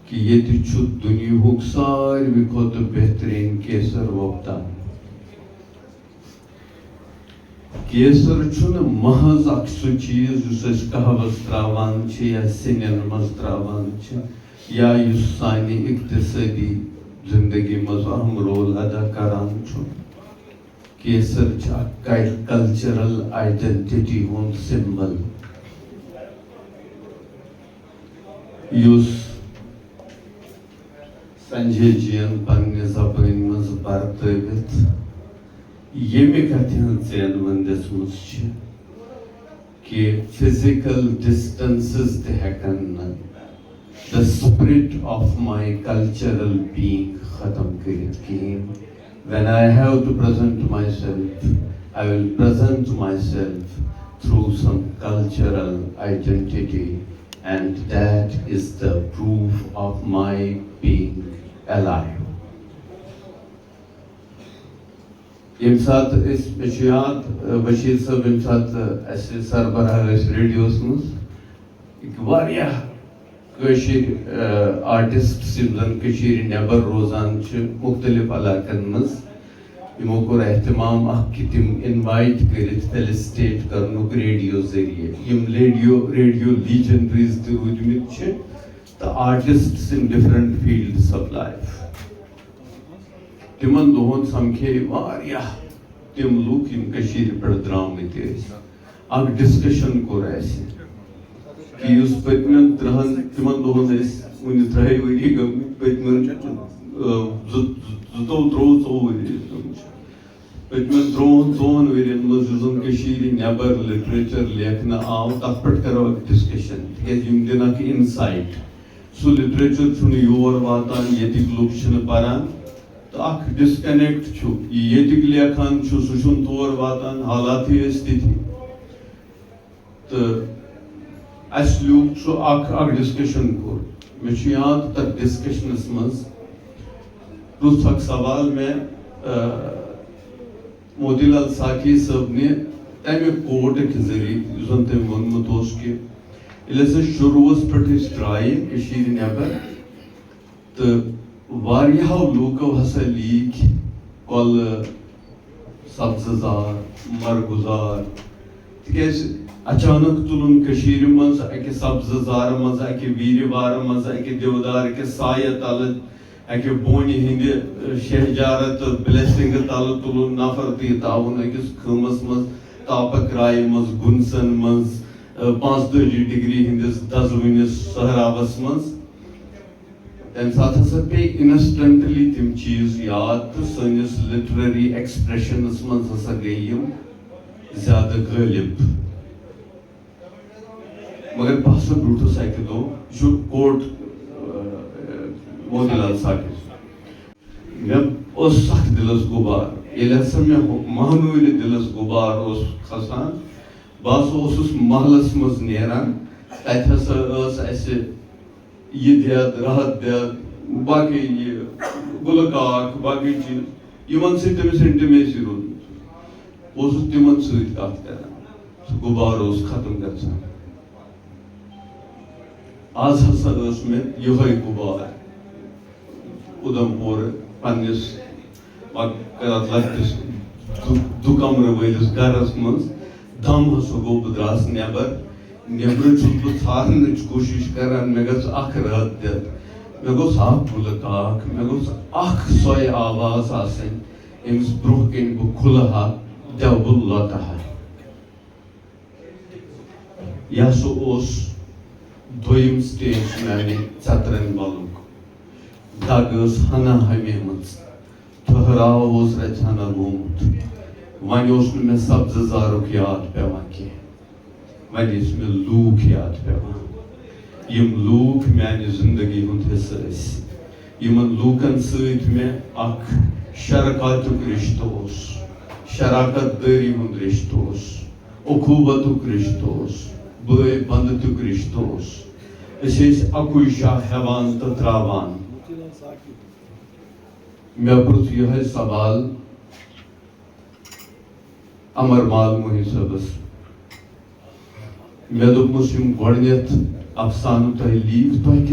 کہ ییٚتہِ چھُ دُنیہُک ساروی کھۄتہٕ بہتریٖن کیسر وۄپدان. کیسر چھُنہٕ محض اکھ سُہ چیٖز یُس أسۍ قہوس تراوان چھِ یا سِنٮ۪ن منٛز تراوان چھِ یا یُس سانہِ اقتصٲدی زندگی منٛز اہم رول ادا کران چھُ. کیسر چھُ اکھ کلچرل آیڈنٹٹی ہُنٛد سمبل یُس سنجے جین پننہِ زبٲنۍ منٛز برتٲوِتھ ییٚمہِ کتھِ ہٕنٛز ژینوٕنۍ دِژمٕژ چھِ کہ physical distances تہِ ہٮ۪کن نہٕ the spirit of my cultural being ختم کٔرِتھ کِہیٖنۍ. When I have to present myself, I will present myself through some cultural identity, and that is the proof of my being alive. ییٚمہِ ساتہٕ أسۍ مےٚ چھُ یاد بشیٖر صٲب ییٚمہِ ساتہٕ اَسہِ سربراہ ٲسۍ ریڈیوَس منٛز واریاہ کٲشِر آرٹِسٹٕس یِم زَن کٔشیٖرِ نٮ۪بر روزان چھِ مُختٔلِف علاقن منٛز یِمو کوٚر احتمام اکھ کہِ تِم اِنوایٹ کٔرِتھ فیلسٹیٹ کرنُک ریڈیو ذٔریعہٕ یِم ریڈیو لیجنڈریٖز تہِ روٗدمٕتۍ چھِ تہٕ artists in different fields of life. تِمن دۄہن سمکھے واریاہ تِم لُکھ یِم کٔشیٖرِ پٮ۪ٹھ درٛامٕتۍ ٲسۍ. اکھ ڈسکشن کوٚر اَسہِ کہِ یُس پٔتمٮ۪ن تِمن دۄہن ٲسۍ وُنہِ 3 ؤری گٔمٕتۍ پٔتمٮ۪ن 22-23 ؤری ٲسۍ گٔمٕتۍ پٔتمٮ۪ن 3-4 ؤرین منٛز یُس زن کٔشیٖرِ نٮ۪بر لِٹریچر لیکھنہٕ آو تتھ پٮ۪ٹھ کرو اکھ ڈسکشن تِکیٛازِ یِم دِن اکھ اِنسایٹ. سُہ لِٹریچر چھُنہٕ یور واتان ییٚتِکۍ لُکھ چھِنہٕ پران تہٕ اکھ ڈسکنیکٹ چھُ یہِ ییٚتِکۍ لیکھان چھُ سُہ چھُنہٕ تور واتان حالاتھٕے ٲسۍ تِتھی تہٕ اَسہِ لیوٗکھ سُہ اکھ ڈسکشن کوٚر. مےٚ چھُ یاد تتھ ڈسکشنس منٛز پرٛژھ اکھ سوال مےٚ موتی لال ساکھی صٲبنہِ تمہِ کوٹٕکۍ ذٔریعہٕ یُس زن تٔمۍ ووٚنمُت اوس کہِ ییٚلہِ ہسا شروٗعس پٮ۪ٹھ أسۍ درٛایہِ کٔشیٖرِ نٮ۪بر تہٕ واریاہو لوٗکو ہسا لیٖکھۍ کۄلہٕ سبزٕزار مرگُزار تِکیٛازِ اچانک تُلُن کٔشیٖرِ منٛز اکہِ سبزٕزارٕ منٛز اکہِ ویٖرِ منٛز اکہِ دِودار کِس سایہِ تلہٕ اکہِ بونہِ ہٕنٛدِ شہجارٕ تہٕ بلیسنگہٕ تلہٕ تُلُن نفر تہٕ یہِ تاوُن أکِس خۭمس منٛز تاپہٕ کرایہِ منٛز گُنسن منٛز 45 ڈگری ہٕنٛدِس دزوٕنِس صحراوس منٛز. تمہِ ساتہٕ ہسا پیٚیہِ اِنسٹنٹلی تِم چیٖز یاد تہٕ سٲنِس لِٹرری ایکسپریشنس منٛز ہسا گٔے یِم زیادٕ غٲلب. مگر بہٕ ہسا بیوٗٹھُس اکہِ دۄہ یہِ چھُ کوٹ موتی لال ساکھی مےٚ اوس سخ دِلس غُبار ییٚلہِ ہسا مےٚ مہنوٗرِ دِلس غُبار اوس کھسان بہٕ ہسا اوسُس محلس منٛز نیران تتہِ ہسا ٲس اَسہِ یہِ دٮ۪د رحت دٮ۪د باقٕے یہِ گُلہٕ کاک باقٕے چیٖز یِمن سۭتۍ تٔمِس انٹِمیسی روٗدمُت بہٕ اوسُس تِمن سۭتۍ کتھ کران سُہ غُبار اوس ختم گژھان. آز ہسا ٲس مےٚ یِہوے غُبار اُدھم پوٗر پننِس لۄکٹِس دُکمرٕ وٲلِس گرس منٛز دم ہسا گوٚو بہٕ درٛاس نٮ۪بر نیٚبرٕ چھُس بہٕ ژھارنٕچ کوٗشِش کران مےٚ گٔژھ اکھ رات دِتھ مےٚ گوٚژھ اکھ گُلہٕ کاک مےٚ گوٚژھ اکھ سۄے آواز آسٕنۍ ییٚمِس برٛونٛہہ کِنۍ بہٕ کھُلہٕ ہا دِوٕ بہٕ لۄتہٕ ہا. یہِ ہسا اوس دوٚیِم سٹیج میانہِ ژترن بلُک. دگ ٲس ہنا ہمیمٕژ ٹھٔہراو اوس رژِ ہنا گوٚمُت وۄنۍ اوس نہٕ مےٚ سبزٕزارُک یاد پیٚوان کینٛہہ وۄنۍ ٲسۍ مےٚ لوٗکھ یاد پیٚوان. یِم لوٗکھ میانہِ زندگی ہُنٛد حِصہٕ ٲسۍ. یِمن لوٗکن سۭتۍ مےٚ اکھ شرکاتُک رِشتہٕ اوس شراکت دٲری ہُنٛد رِشتہٕ اوس اخوٗبتُک رِشتہٕ اوس بٲے بنٛدُتُک رِشتہٕ اوس. أسۍ ٲسۍ اکُے شاہ ہٮ۪وان تہٕ تراوان. مےٚ پرُژھ یِہوے سوال امر مال موہی صٲبس. مےٚ دوٚپمَس یِم گۄڈٕنیتھ افسانہٕ تۄہہِ لیٖکھ تۄہہِ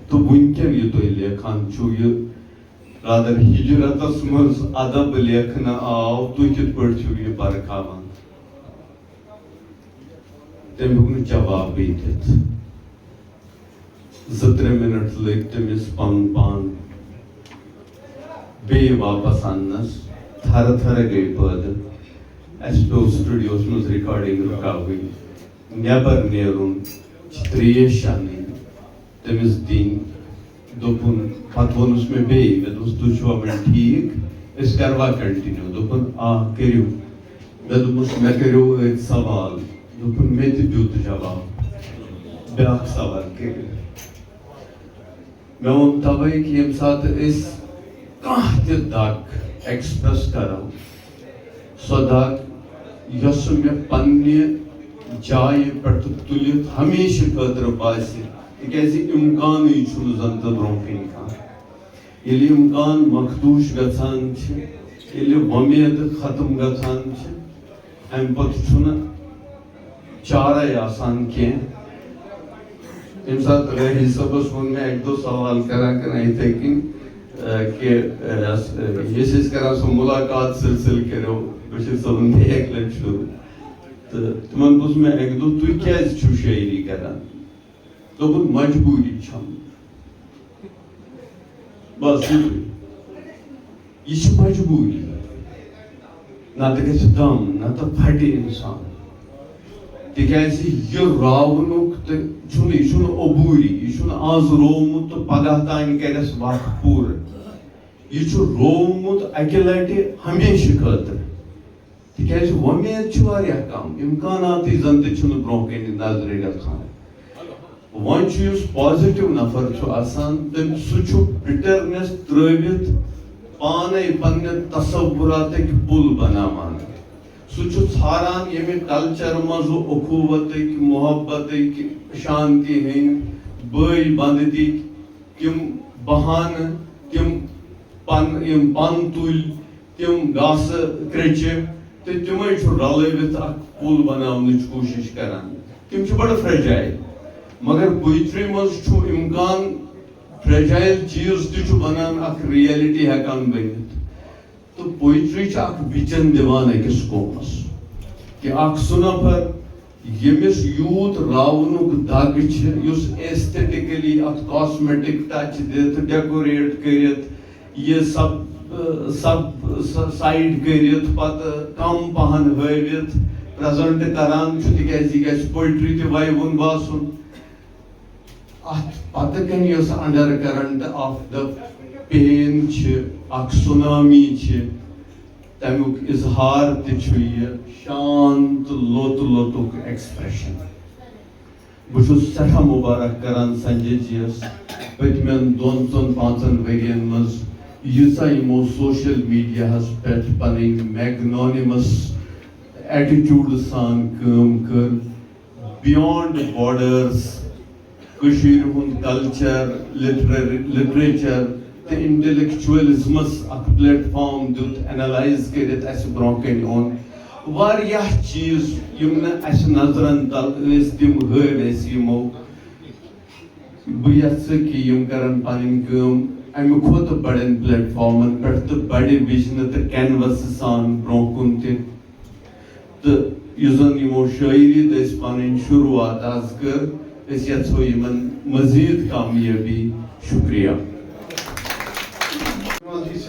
تہٕ وُنکٮ۪ن یہِ تُہۍ لیکھان چھُو یہِ رادر ہجرتس منٛز ادب لیکھنہٕ آو تُہۍ کِتھ پٲٹھۍ چھِو یہِ پرکھاوان. تٔمۍ ہیوٚک نہٕ جوابٕے دِتھ. 2-3 مِنٹ لٔگۍ تٔمِس پنُن پان بیٚیہِ واپس اننس. تھرٕ تھرٕ گٔے پٲدٕ. اَسہِ پیوٚو سٹوڈیوس منٛز رِکاڈِنگ رُکاوٕنۍ نٮ۪بر نیرُن تریش انٕنۍ تٔمِس دِنۍ. دوٚپُن پتہٕ ووٚنُس مےٚ بیٚیہِ مےٚ دوٚپُس تُہۍ چھُوا وۄنۍ ٹھیٖک أسۍ کروا کنٹِنیو. دوٚپُن آ کٔرِو. مےٚ دوٚپمَس مےٚ کٔرِو أتھۍ سوال دوپن میں تہِ دیُت جواب بیٛاکھ سوال کٔرِو مےٚ ووٚن تَوَے کہِ ییٚمہِ ساتہٕ أسۍ کانٛہہ تہِ دَگ ایٚکسپرٛس کَرو سۄ دَگ یۄسہٕ مےٚ پننہِ جایہِ پٮ۪ٹھٕ تُلِتھ ہمیشہِ خٲطرٕ باسہِ تِکیٛازِ اِمکانٕے چھُنہٕ زَن تہٕ برٛونٛہہ کَنہِ کانٛہہ ییٚلہِ اِمکان مخدوٗش گژھان چھِ ییٚلہِ وۄمید ختم گژھان چھِ اَمہِ پَتہٕ چھُنہٕ چارَے آسان کینٛہہ ییٚمہِ ساتہٕ رٲہی صٲبَس ووٚن مےٚ اَکہِ دۄہ سوال کران یِتھَے کٔنۍ کہ یہِ ٲسۍ أسۍ کران سُہ مُلاقات سلسلہٕ کٔرِو بشیٖر صٲبن بیٚیہِ اَکہِ لَٹہِ شروٗع تہٕ تِمن پوٚژھ مےٚ اَکہِ دۄہ تُہۍ کیٛازِ چھِو شٲعری کران دوٚپُن مجبوٗری چھَم بس یِتُے یہِ چھِ مجبوٗری نتہٕ گژھِ دم نتہٕ پھٹہِ اِنسان تِکیٛازِ یہِ راونُک تہٕ چھُنہٕ یہِ چھُنہٕ عبوٗری یہِ چھُنہٕ آز روومُت تہٕ پگاہ تانۍ کَرٮ۪س وقت پوٗرٕ یہِ چھُ روومُت اَکہِ لٹہِ ہمیشہِ خٲطرٕ تِکیٛازِ وۄمید چھِ واریاہ کم اِمکاناتٕے زن تہِ چھُنہٕ برٛونٛہہ کَنہِ نظرِ گژھان وۄنۍ چھُ یُس پازِٹِو نفر چھُ آسان سُہ چھُ بِٹرنٮ۪س ترٛٲوِتھ پانے پننہِ تصوراتٕکۍ پُل بناوان سُہ چھُ ژھاران ییٚمہِ کلچر منٛز اخوٗوتٕکۍ محبتٕکۍ شانتی ہٕنٛدۍ بٲے بنٛدٕتِکۍ تِم بہانہٕ تِم یِم پن تُلۍ تِم گاسہٕ کرٛیٚچہِ تہٕ تِمے چھُ رلٲوِتھ اکھ پُل بناونٕچ کوٗشش کران تِم چھِ بڑٕ فرٛیجایل مگر پویٹری منٛز چھُ اِمکان فرٛیجایل چیٖز تہِ چھُ بنان اکھ رِیلٹی ہٮ۪کان بٔنِتھ تہٕ پویٹری چھِ اکھ وِجن دِوان أکِس قومس کہِ اکھ سُہ نفر ییٚمِس یوٗت راونُک دگ چھِ یُس ایستھیٹِکلی اَتھ کاسمیٹِک ٹچ دِتھ ڈیکوریٹ کٔرِتھ یہِ سب سایڈ کٔرِتھ پتہٕ کم پہن ہٲوِتھ پریزنٹ کران چھُ تِکیٛازِ یہِ گژھِ پویٹری تہِ وَیوُن باسُن اَتھ پتہٕ کَنہِ یۄس undercurrent of the pain چھِ اکھ سُنامی چھِ تمیُک اظہار تہِ چھُ یہِ شانت لوٚت لوٚتُک ایکسپریشن بہٕ چھُس سٮ۪ٹھاہ مُبارک کران سنجے جی یس پٔتمٮ۪ن 2-4-5 ؤرین منٛز ییٖژاہ یِمو سوشل میڈیاہس پٮ۪ٹھ پنٕنۍ میگنونِمس ایٹِچوٗڈ سان کٲم کٔر بِیانڈ باڈٲرٕس کٔشیٖرِ ہُنٛد کلچر لِٹریچر تہٕ انٹلیکچوَلزمس اکھ پلیٹ فارم دیُت اینالایز کٔرِتھ اسہِ برٛونٛہہ کَنہِ اوٚن واریاہ چیٖز یِم نہٕ اسہِ نظرن تل ٲسۍ تِم ہٲوۍ اسہِ یِمو بہٕ یژھٕ کہِ یِم کرن پنٕنۍ کٲم امہِ کھۄتہٕ بڑٮ۪ن پلیٹ فارمن پٮ۪ٹھ تہٕ بڑِ وِجنہٕ تہٕ کینوسہٕ سان برٛونٛہہ کُن تہِ تہٕ یُس زن یِمو شٲعری تہٕ أسۍ پنٕنۍ شروعات آز کٔر أسۍ یژھو یِمن مزیٖد کامیٲبی شُکریہ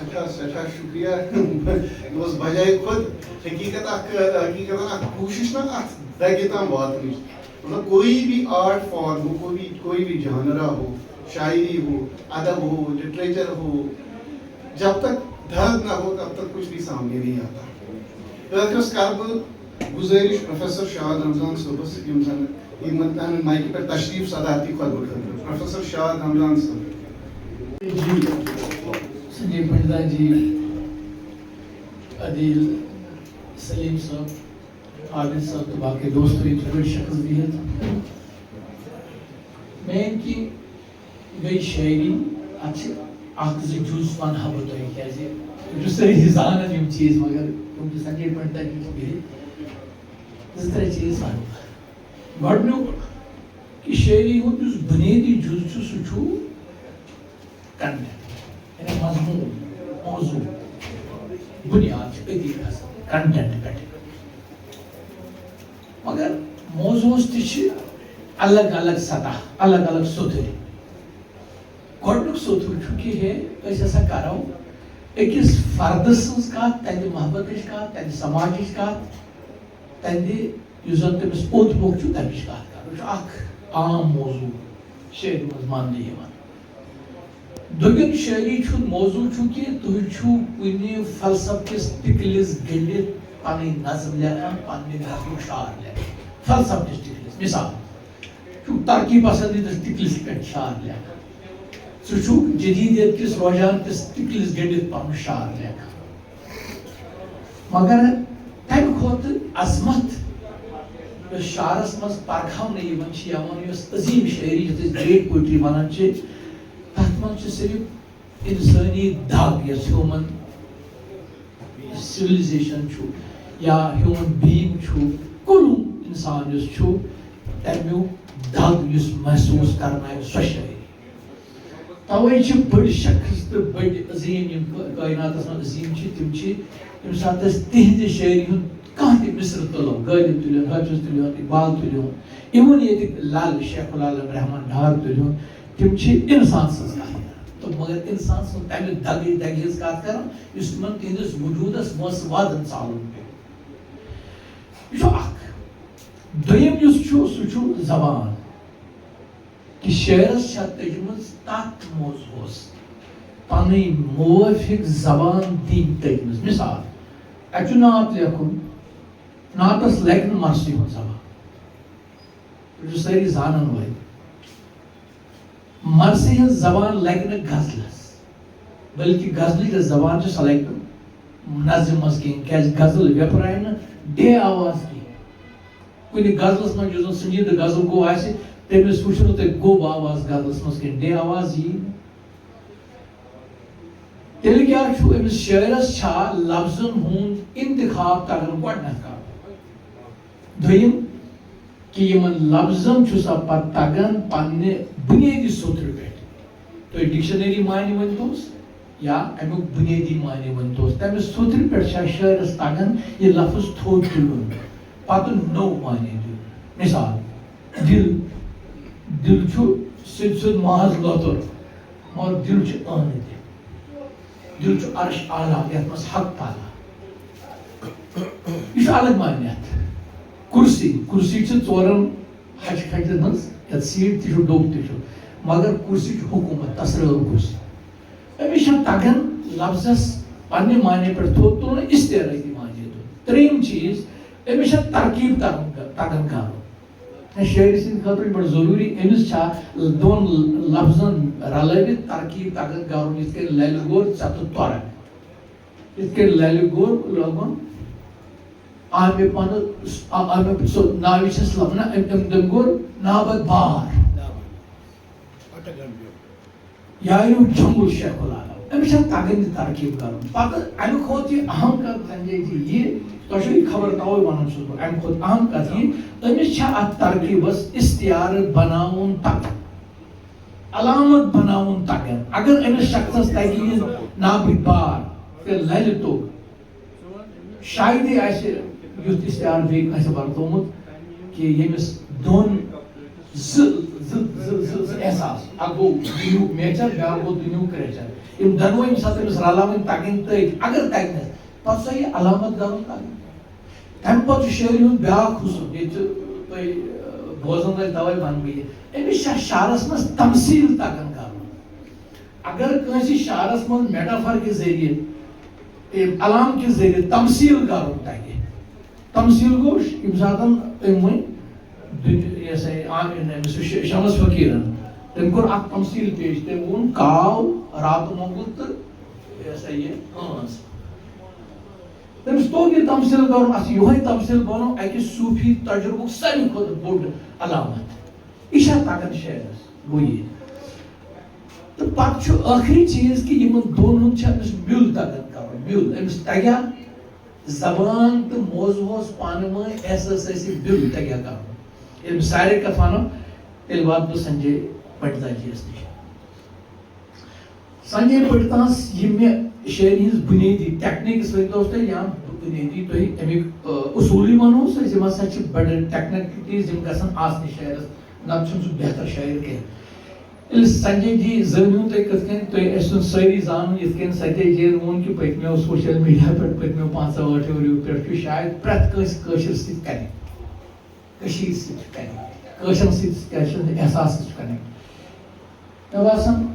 سٮ۪ٹھاہ سٮ۪ٹھاہ شُکریہ یہِ اوس بجاے خۄد حقیٖقت اکھ کوٗشِش نا اتھ دگہِ تام واتنٕچ مطلب کوئی بھی آرٹ فارم ہو کوئی بھی جانرا ہو شاعری ہو ادب ہو لٹریچر ہو جب تک درد نہ ہو تب تک کچھ بھی سامنے نہیں آتا ٲخرس کر بہٕ گُزٲرِش پروفیسر شاد رمضان صٲبس یِم زن یِمن تہنٛدِ مایکہِ پٮ۪ٹھ تشریف صدارتی خۄطبہٕ خٲطرٕ پروفیسر شاد رمضان صٲب سنجے پنڈتا جی عدیل سلیم صاحب عابد صاحب تو باقی دوست ہوئی تو بڑی شخصیت میں ان کی گئی شاعری اکھ زٕ جُز ونہا بہٕ تۄہہِ کیازِ بہٕ چھُس سٲری زانان یِم چیٖز مگر تِم چھِ سنجے پنڈتا جی چھِ بِہِتھ 2-3 چیٖز ونہٕ بہٕ گۄڈٕنیُک کہِ شاعری ہُنٛد یُس بُنیٲدی جُز چھُ سُہ چھُ کنٹٮ۪نٹ یعنی مضموٗن موضوٗع بُنیاد چھِ أتی کھسان کنٹٮ۪نٹ پٮ۪ٹھ مگر موضوٗعس تہِ چھِ الگ الگ سطح الگ الگ سوٚتھٕرۍ گۄڈٕنیُک سوٚتھُر چھُ کہِ ہے أسۍ ہسا کرو أکِس فردٕ سٕنٛز کتھ تہنٛدِ محبتٕچ کتھ تہنٛدِ سماجٕچ کتھ تہنٛدِ یُس زن تٔمِس اوٚنٛد پوٚک چھُ تمِچ کتھ کرو یہِ چھُ اکھ عام موضوٗع شٲعری منٛز ماننہٕ یِوان دوٚیِم شٲعری چھُنہٕ موضوٗع چھُ کہِ تُہۍ چھُو کُنہِ فلسفہٕ کِس ٹِکلِس گٔنڈِتھ پنٕنۍ نظم لیکھان پننہِ نظمُک شعر لیکھان فلسفہ ٹکلس مثال ترقی پسندی ٹکلس پہ شعر لیکھان ثہ جدیدیت کس رجحان کس ٹکلس گنڈت پن شعر لیکھان مگر تمہ کھت عظمت اس شعرس مز پرکھاؤن اس عظیم شاعری یتھ گریٹ پوئٹری ونان تر من صرف انسانی دگ یس ہیومن سویلائزیشن یا ہیومن بینگ کل انسان اس تمیک دگ اس محسوس کرنا سو شاعری توے بڑ شخص تو بڑ عظیم کائنات من عظیم تم یم سات تہذ شاعری ہند کھانا تہ مصر تلو غالب تلون حافظ تلون اقبال تلون ایون یہ لال شیخ العالم رحمان ڈار تلون تم انسان سن کت تو مگر انسان سن تمہ دگی دگی ہز کت کر اس تمن تہندس وجودس مس وادن ژالن پیو یہ دویم سہ زبان کہ شعرس تجمز تت موضوعس پن موافق زبان دن تجمز مثال اتھ نعت لیکھن نعتس لگہ مرثی ہند زبان یہ ساری زانن ول مرثی ہند زبان لگہ غزلس بلکہ غزل زبان سہ لگہ نظم مز کہیں کیاز غزل وپرائے نا ڈے آواز کی کن غزلس من جو سنجیدہ غزل گو آسہ تمس وچھو تھی گوب آواز غزلس مز کہیں ڈے آواز یہ تیل کیا امس شاعرس چھا لفظن ہند انتخاب تگان گۄڈنیتھ کر دویم کہ یمن لفظن سا پتہ تگان پنہ بنیادی سوتر پہ تھی ڈکشنری معنی ونتوس یا امیک بنیادی معنی ونتوس تمہ سوتر پہ شاعرس تگان یہ لفظ تھوٚد تلن پتہ نو معنی دن مثال دل دل سید محض لطر مگر دل عن تہ دل عرش اعلیٰ یتھ مز حق تعالیٰ یہ الگ معنیت کرسی کرسی ژورن ہچ کھجن مز یتھ سیٹ تہ ڈوب تہ مگر کرسی حکومت تصرف کرسی امس تگان لفظس پنہ معنی پہ تھوٚد تلن استعارتی معنی دن تریم چیز امس ترکیب تگان کرن شاعری سند خاطر بڑا ضروری امس دون لفظن رلوت ترکیب تگان کرن یتھ کن لل گور ژت تورک یتھ کن لل گور لوگن آمہ پن سو ناوی چھس لبنا ام گور نابد بار یا جموں شیخ العالم امس تگان ترکیب کرن پتہ امہ کھوت یہ اہم کت سنجے جی یہ تھی خبر توے ونان بہ امہ کھوت اہم کت یہ امس ات ترکیبس استعار بناون تگان علامت بناون تگان اگر امس شخصس تگہ نابد بار لل توگ شاید یُتھ استعار بیٚیہِ کٲنٛسہِ ورتومُت کہ ییٚمِس دۄن زٕ احساس اکھ گوٚو دُنیُک میچر بیٛاکھ گوٚو دُنیُک کریچر یِم دۄنوے ییٚمہِ ساتہٕ أمِس رلاوٕنۍ تگن تٔتھۍ اگر تگنس پتہٕ سۄ یہِ علامت کرُن تگان تمہِ پتہٕ چھُ شٲعری ہُنٛد بیٛاکھ حُسن ییٚتہِ تۄہہِ بوزن لگہِ توے ونہٕ بہٕ یہِ أمِس چھا شعرس منٛز تمثیل تگان کرُن اگر کٲنٛسہِ شعرس منٛز میٹافر کہِ ذٔریعہٕ علام کہِ ذٔریعہٕ تمثیل کرُن تگہِ تمثیل گو یم ساتن ام ون شمس فقیرن تم کور اخ تمثیل پیش تم وون کاو رات مونگل تو یہ ہانس تمس توگ یہ تمثیل کرن اس یہ تمثیل بنو اکہ صوفی تجربہ ساری کھت بوڑ علامت یہ تگان شعرس گو یہ تو پتہ آخری چیز کہ یمن دون ہند مل تگان کرن مل امس تگیا زبان تو موضوع پانہ ون احساسی بل تگیا کرن یل سارے کت ونو تیل وات بہ سنجے پنڈتا جیس نش سنجے پنڈتاس یہ شاعری ہز بنیادی ٹیکنیکس ورنوس تھی یا بنیادی تھی امیک اصولی ونوس یم ہسا بڑ ٹیکنیکلٹیز گھن آسن شاعرس نت سہ بہتر شاعر کی سنجے جی زنو تھی کت کن تھی ساری زان یت کن سنجے جی وون کہ پتمو سوشل میڈیا پہ پتمو 5-8 ؤریو پہ شاید پریت کٲشر سۭتۍ کنیکٹ سۭتۍ کنیکٹ کٲشرن سۭتۍ احساس کنیکٹ مےٚ باسان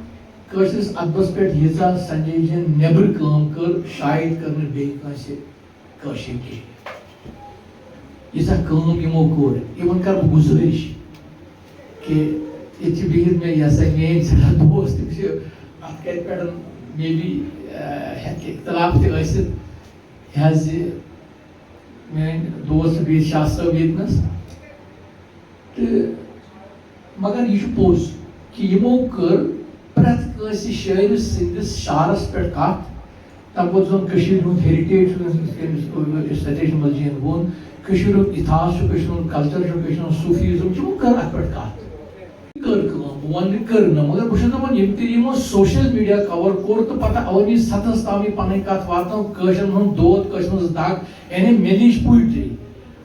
کٲشرس ادبس پہ ییٖژاہ سنجے جی نیبر کٲم کٔر شاید کٔر نہٕ بیٚیہِ کٲنٛسہِ کٲشِر کینٛہہ ییٖژاہ کٲم یِمو کوٚر یِمن کر بہٕ گُزٲرِش کہِ ییٚتہِ چھِ بِہِتھ مےٚ یہِ ہسا میٲنۍ سٮ۪ٹھاہ دوس تِم چھِ اَتھ کَتہِ پٮ۪ٹھ مے بی ہٮ۪کہِ اختلاف تہِ ٲسِتھ یہِ حظ یہِ میٲنۍ دوس چھِ بِہِتھ شاہ صٲب ییٚتنَس تہٕ مگر یہِ چھُ پوٚز کہِ یِمو کٔر پرٛٮ۪تھ کٲنٛسہِ شٲعرٕ سٕنٛدِس شعرس پٮ۪ٹھ کتھ تَمہِ پتہٕ زن کٔشیٖرِ ہُنٛد ہیرِٹیج چھُ سَتیش احمد جِین ووٚن کٔشیٖرِ ہُنٛد اِتحاس چھُ کٔشیٖرِ ہُنٛد کلچر چھُ کٔشیٖرِ ہُنٛد صوٗفیزم چھُ یِمو کٔر اَتھ پٮ۪ٹھ کتھ کٔر کٲم بہٕ وَنہٕ نہٕ کٔر نہٕ مگر بہٕ چھُس دَپان ییٚمہِ طریٖقہٕ یِمو سوشل میٖڈیا کور کوٚر تہٕ پتہٕ عوٲمی سطحس تام یہِ پنٕنۍ کتھ واتنٲو کٲشرٮ۪ن ہُنٛد دود کٲشرٮ۪ن ہٕنٛز دگ یعنی مےٚ لیٖچھ پویٹری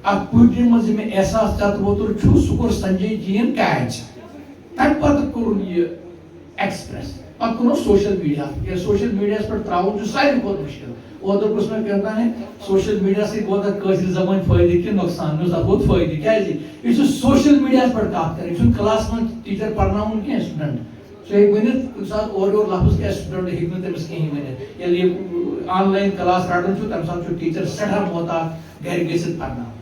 اتھ پویٹری منٛز یہِ مےٚ احساس چت ووتُر چھُ سُہ کوٚر سنجے جیَن کیچ تَمہِ پتہٕ کوٚرُن یہِ ایکسپریس پتہٕ کوٚرُن سوشل میٖڈیا یا سوشل میٖڈیاہس پٮ۪ٹھ تراوُن چھُ ساروی کھۄتہٕ مُشکِل اوترٕ پرٛژھ مےٚ کیٛاہ تانۍ سوشل میٖڈیا سۭتۍ ووت اَتھ کٲشِر زبٲنۍ فٲیدٕ کہِ نۄقصان مےٚ اوس اَتھ ووت فٲیدٕ کیٛازِ یہِ چھُ سوشل میٖڈیاہس پٮ۪ٹھ کتھ کران یہِ چھُنہٕ کلاس منٛز ٹیٖچر پرناوُن کینٛہہ سٹوڈنٹ سُہ ہیٚکہِ ؤنِتھ کُنہِ ساتہٕ اورٕ یورٕ لفظ کیٛاہ سٹوڈنٹ ہیٚکہِ نہٕ تٔمِس کِہینۍ ؤنِتھ ییٚلہِ یہِ آن لاین کلاس رٹان چھُ تمہِ ساتہٕ چھُ ٹیٖچر سٮ۪ٹھاہ محتاط گرِ گٔژھِتھ پرناوُن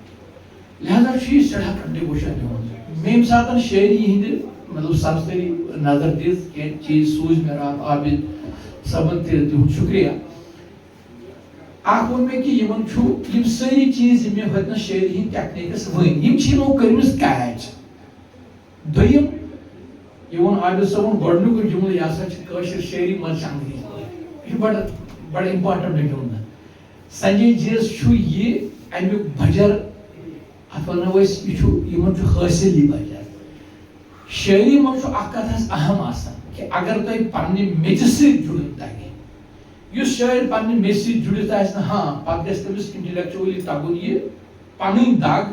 لہذا چھُ یہِ سٮ۪ٹھاہ کنٹربیوٗشن دِوان مےٚ ییٚمہِ ساتہٕ شٲعری ہِنٛدِ مطلب سرسری نظر دِژ کینٛہہ چیٖز سوٗزۍ مےٚ راتھ عابد صٲبن تہِ تِہُنٛد شُکریہ اکھ ووٚن مےٚ کہِ یِمن چھُ یِم سٲری چیٖز یِم مےٚ ہُتنس شٲعری ہِنٛدۍ ٹیکنیٖکس ؤنۍ یِم چھِ یِمو کٔرمٕژ کیچ دوٚیِم یہِ ووٚن عابد صٲبن گۄڈنیُکُے جملہٕ یہِ ہسا چھِ کٲشِر شٲعری منٛز چھِ انگریٖزی یہِ چھُ بڑٕ اِمپاٹنٹ جملہٕ سنجے جیَس چھُ یہِ امیُک بجر اتھ ونو أسۍ یہِ چھُ یِمن چھُ حٲصِل یہِ بجر شٲعری منٛز چھُ اکھ کتھ حظ اہم آسان کہِ اگر تۄہہِ پننہِ میژِ سۭتۍ جُڑُن تگہِ یُس شٲعر پننہِ میژِ سۭتۍ جُڑِتھ آسہِ نہٕ ہاں پتہٕ گژھِ تٔمِس انٹلیکچُؤلی تگُن یہِ پنٕنۍ دگ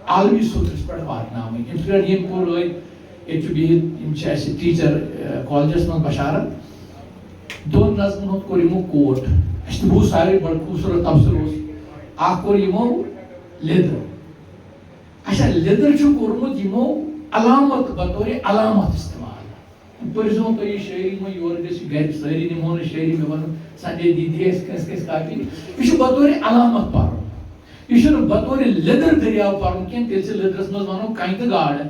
عالمی سطحس پٮ۪ٹھ واتناوٕنۍ یِم پھِرِ یِم کوٚر ییٚتہِ چھُ بِہِتھ یِم چھِ اَسہِ ٹیٖچر کالجس منٛز بشارت دۄن نظمن ہُنٛد کوٚر یِمو کوٹ اَسہِ تہِ بوٗز ساروے بڑٕ خوٗبصوٗرت تبصرٕ اوس اکھ کوٚر یِمو لیٚدٕر اچھا لیٚدٕر چھُ کوٚرمُت یِمو علامت بطورِ علامت استعمال پٔرۍزیٚو تُہۍ یہِ شٲعری منٛز یورٕ گٔژھِو گرِ سٲری نِمو نہٕ شٲعری مےٚ وَنُن سنجے دیدی اَسہِ کٲنٛسہِ کٲنٛسہِ کاپی یہِ چھُ بطورِ علامت پرُن یہِ چھُنہٕ بطورِ لیٚدٕر دٔریاو پرُن کینٛہہ تیٚلہِ چھِ لیٚدرس منٛز وَنو کنہِ تہٕ گاڈٕ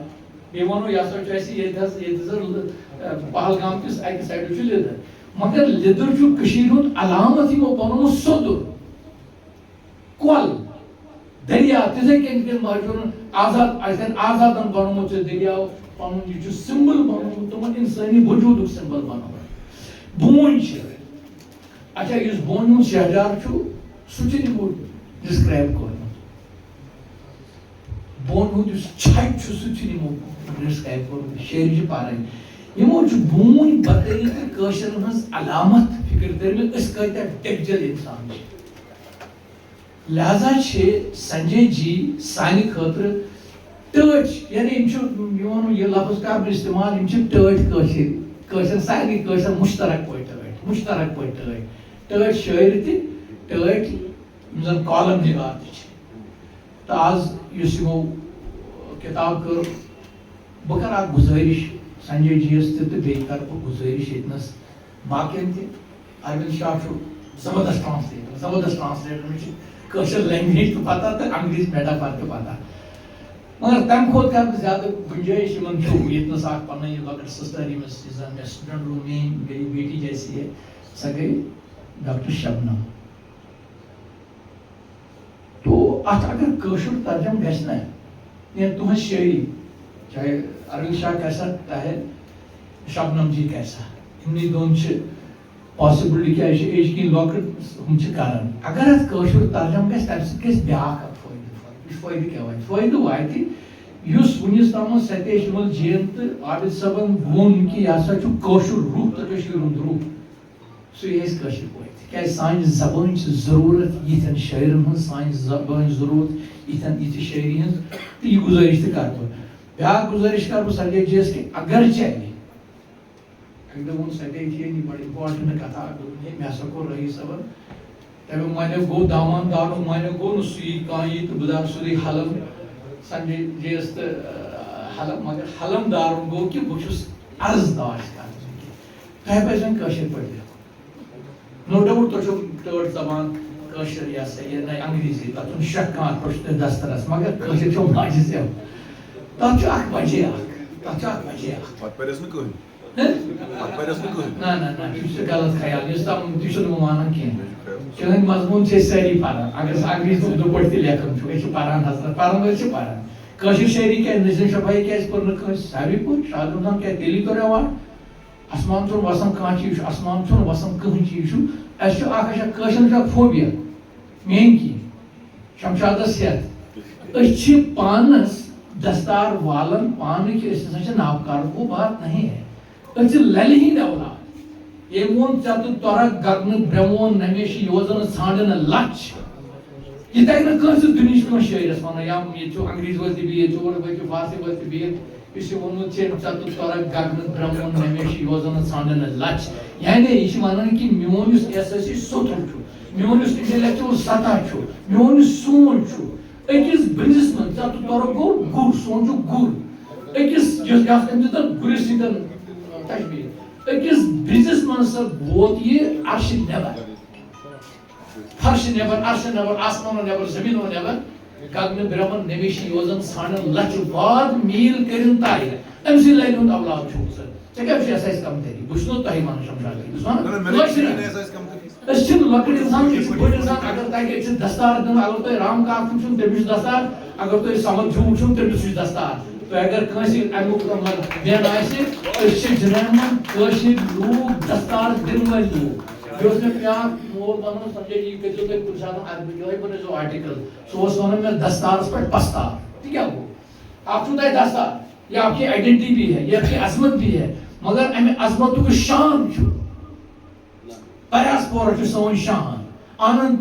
بیٚیہِ وَنو یہِ ہسا چھُ اَسہِ ییٚتہِ حظ ییٚتہِ زن پہلگام کِس اکہِ سایڈٕ چھُ لیٚدٕر مگر لیٚدٕر چھُ کٔشیٖرِ ہُنٛد علامت یِمو بنومُت سوٚدُر کۄل دریا تِتھے کٔنۍ مہجوٗرن آزاد آسن آزادن بنومُت چھُ دٔریاو پنُن یہِ چھُ سِمبل بنومُت تِمن اِنسٲنی وجوٗدُک سِمبل بنومُت بوٗنۍ چھِ اچھا یُس بونہِ ہُنٛد شہجار چھُ سُہ چھُ یِمو ڈسکرایب کوٚرمُت بونہِ ہُنٛد یُس چھَتہِ چھُ سُہ چھُ یِمو ڈسکرایب کوٚرمُت شٲعری چھِ پرٕنۍ یِمو چھُ بوٗنۍ بتٲیِتھ تہٕ کٲشرٮ۪ن ہٕنٛز علامت فِکر کٔرمٕژ أسۍ کۭتیاہ ڈٮ۪کجل اِنسان چھِ لہذا چھِ سنجے جی سانہِ خٲطرٕ ٹٲٹھۍ یعنی یِم چھِ یہِ وَنو یہِ لفظ کر بہٕ استعمال یِم چھِ ٹٲٹھۍ کٲشِر سارنٕے کٲشِر مُشترک پٲٹھۍ ٹٲٹھۍ شٲعر تہِ ٹٲٹھۍ یِم زن کالم نِگار تہِ چھِ تہٕ آز یُس یِمو کِتاب کٔر بہٕ کرٕ اکھ گُزٲرِش سنجے جی یس تہِ تہٕ بیٚیہِ کرٕ بہٕ گُزٲرِش ییٚتنس باقین تہِ عابد شاہ چھُ زبردست ٹرانسلیٹر مےٚ چھِ کٲشِر لینگویج تہِ پتہ تہٕ انگریٖزی میٹافر تہِ پتہ مگر تمہِ کھۄتہٕ کرٕ بہٕ زیادٕ گُنجٲیش یِمن چھُ ییٚتنس اکھ پنٕنۍ یہِ لۄکٕٹ سسٹر ییٚمِس یُس زن مےٚ سٹوڈنٹ روٗد میٲنۍ بیٹی جیسی ہے سۄ گٔے ڈاکٹر شبنم تو اتھ اگر کٲشُر ترجم گژھِ نا یا تُہنٛز شٲعری چاہے اروِند شاہ کیسا چاہے شبنم جی کیسا یِمنٕے دۄن چھِ پاسبلٹی کیٛاہ یہِ چھِ ایج کِنۍ لۄکٕٹ ہُم چھِ کران اگر اتھ کٲشُر ترجم گژھِ تمہِ سۭتۍ گژھِ بیاکھ اکھ فٲیدٕ یہِ فٲیدٕ کیٛاہ واتہِ فٲیدٕ واتہِ یُس وُنِس تامَتھ ستیش احمد جین تہٕ عابد صٲبن ووٚن کہِ یہِ ہسا چھُ کٲشُر روح تہٕ کٔشیٖرِ ہُنٛد روح سُہ یی اَسہِ کٲشِر پٲٹھۍ تِکیٛازِ سانہِ زبٲنۍ چھِ ضروٗرت یِتھٮ۪ن شٲعرن ہٕنٛز سانہِ زبٲنۍ ضروٗرت یِتھِ شٲعری ہٕنٛز تہٕ یہِ گُزٲرِش تہِ کرٕ بہٕ بیاکھ گُزٲرِش کرٕ بہٕ سنجے جی یس کہِ اگر چلہِ اَکہِ دۄہ ووٚن سنجے جی یَن یہِ بڑٕ اِمپاٹنٹ کتھا دوٚپُن ہے مےٚ ہسا کوٚر رٲہی صٲبن تمیُک معنی گوٚو داماندارُک معنی گوٚو نہٕ سُہ یی کانٛہہ یی تہٕ بہٕ دارٕ سیوٚدُے حلم سنجے جی یس تہٕ حلم مگر حلم دارُن گوٚو کہِ بہٕ چھُس عرض داش کران تۄہہِ پزِ وۄنۍ کٲشِر پٲٹھۍ لیکھُن نو ڈاوُٹ تۄہہِ چھو ٹٲٹھ زبان کٲشُر یا سا یہِ نَے انگریٖزی تَتھ چھُنہٕ شک کانٛہہ پٲٹھۍ تہِ دسترس مگر کٲشُر چھُ ماجہِ زٮ۪و تَتھ چھُ اکھ وجہ اکھ پتہٕ پریٚس نہٕ کٕہٕنۍ نہ نہ نہ یہِ چھُ غلط خیال یُس تام تہِ چھُنہٕ بہٕ مانان کینٛہہ چٲنۍ مضموٗن چھِ أسۍ سٲری پران اگر سُہ انگریٖزی اردوٗ پٲٹھۍ تہِ لیکھان چھُ أسۍ چھِ پران حضرت پرن وٲلۍ چھِ پران کٲشِر شٲعری کیٛازِ نظیٖر شفاہی کیٛازِ کوٚر نہٕ کٲنٛسہِ ساروی کوٚر شاد رمضان کیٛازِ دِلی کوٚر ایواڈ آسمان چھُنہٕ وسان کانٛہہ چیٖز چھُ آسمان چھُنہٕ وسان کٕہٕنۍ چیٖز چھُ اَسہِ چھُ اکھ اچھا کٲشرٮ۪ن چھُ اکھ فوبیا مین کی شمشادس ہٮ۪تھ أسۍ چھِ پانس دستار والن پانہٕ کہِ أسۍ ہسا چھِ ناوکار وہ بات نہیں ہے أسۍ چھِ للہِ ہٕنٛدۍ اولاد ییٚمۍ ووٚن ژےٚ تہٕ تۄرکھ گگنہٕ برٛمون نمیشہِ یوزن ژھانڈن لچھ یہِ تگہِ نہٕ کٲنٛسہِ دُنہِچ کٲنٛسہِ شٲعرس ونُن یا ییٚتہِ چھُ انگریٖزۍ وٲلۍ تہِ بِہِتھ ییٚتہِ چھُ اورٕ وٲلۍ چھِ فارسی وٲلۍ تہِ بِہِتھ یُس یہِ ووٚنمُت چھِ ژےٚ تہٕ تۄرکھ گگنہٕ برٛمون نمیشہِ یوزن ژھانڈن لچھ یعنی یہِ چھِ ونان کہِ میون یُس احسٲسی سوتھُر چھُ میون یُس انٹلیکچُوَل سطح چھُ میون یُس سونٛچ چھُ أکِس برٛنزِس منٛز ژےٚ تہٕ تۄرکھ گوٚو گُر سون چھُ گُر أکِس یۄس أمۍ دیُت گُرِس سۭتۍ تشبیٖہ أکِس برٛنزِس منٛز سا ووت یہِ عرشہِ نٮ۪بر فرشہِ نٮ۪بر عرشہِ نٮ۪بر آسمانو نٮ۪بر زٔمیٖنو نٮ۪بر گگنہٕ برٛمن نمیشہِ یوزن ژھانڈن لچھِ واد میٖل کٔرِن طے أمۍ سٕنٛدِ لَلہِ ہُنٛد اولاد چھُکھ ژٕ کیٛاہ چھُ اَسہِ کمتری بہٕ چھُس نہٕ تۄہہِ ونان شمشاد بہٕ چھُس ونان أسۍ چھِنہٕ لۄکٕٹۍ اِنسان أسۍ چھِ بٔڑۍ اِنسان اگر تۄہہِ أسۍ چھِ دستار دِوان اگر تۄہہِ رام کاکُن چھُو تٔمِس چھُ دستار اگر تۄہہِ سمد جوٗ چھُو تٔمِس چھُ دستار تۄہہِ اگر کٲنٛسہِ امیُک دین آسہِ أسۍ چھِ جنامن کٲشِرۍ لوٗکھ دستار دِنہٕ وٲلۍ لوٗکھ بیٚیہِ اوس مےٚ بیٛاکھ مول ونان سمجھے جی کٔرۍزیو تُہۍ کُنہِ ساتہٕ یِہوٚے بنٲیزیو آرٹِکل سُہ اوس ونان مےٚ دستارس پٮ۪ٹھ پستار تہِ کیٛاہ گوٚو اکھ چھُو تۄہہِ دستار یہ آپ کی آئیڈینٹی بھی ہے یہ آپ کی عظمت بھی ہے مگر امہِ عظمتُک شان چھُ پریاس پورہ چھُ سون شان آنند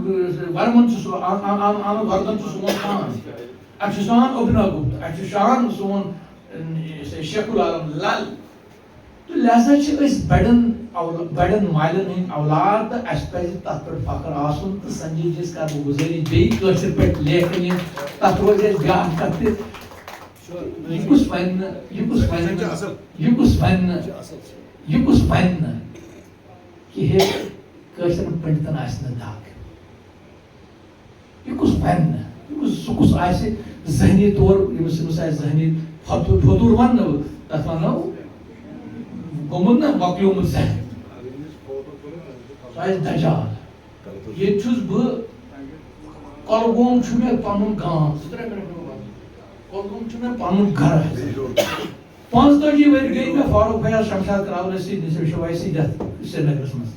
ورمن چھُ سُہ آنند وردن چھُ سون شان اَسہِ چھُ شان ابھنا گپتا اَسہِ چھُ شان سون شیخ العالم لل تہٕ لہذا چھِ أسۍ بڑٮ۪ن مالٮ۪ن ہٕنٛدۍ اولاد تہٕ اَسہِ پزِ تتھ پٮ۪ٹھ فخر آسُن تہٕ سنجے جیس کرٕ بہٕ گُزٲرِش بیٚیہِ کٲشِر پٲٹھۍ لیکھٕنۍ یِم تتھ روزِ اَسہِ بیٛاکھ کتھ تہِ یہِ کُس ونہِ نہٕ کہِ ہے کٲشرٮ۪ن پنڈتن آسہِ نہٕ دگ یہِ کُس ونہِ نہٕ سُہ کُس آسہِ ذہنی طور ییٚمِس آسہِ ذہنی فوتوٗر ونہٕ بہٕ تتھ ونو گوٚمُت نا مۄکلیومُت ذہن سُہ آسہِ دجال ییٚتہِ چھُس بہٕ کۄلگوم چھُ مےٚ پنُن گام کۄلگوم چھُ مےٚ پنُن گرٕ 35 ؤری گٔے مےٚ فاروق فیاض شمشاد کراولس سۭتۍ نصیر شفایی سۭتۍ یتھ سرینگرس منٛز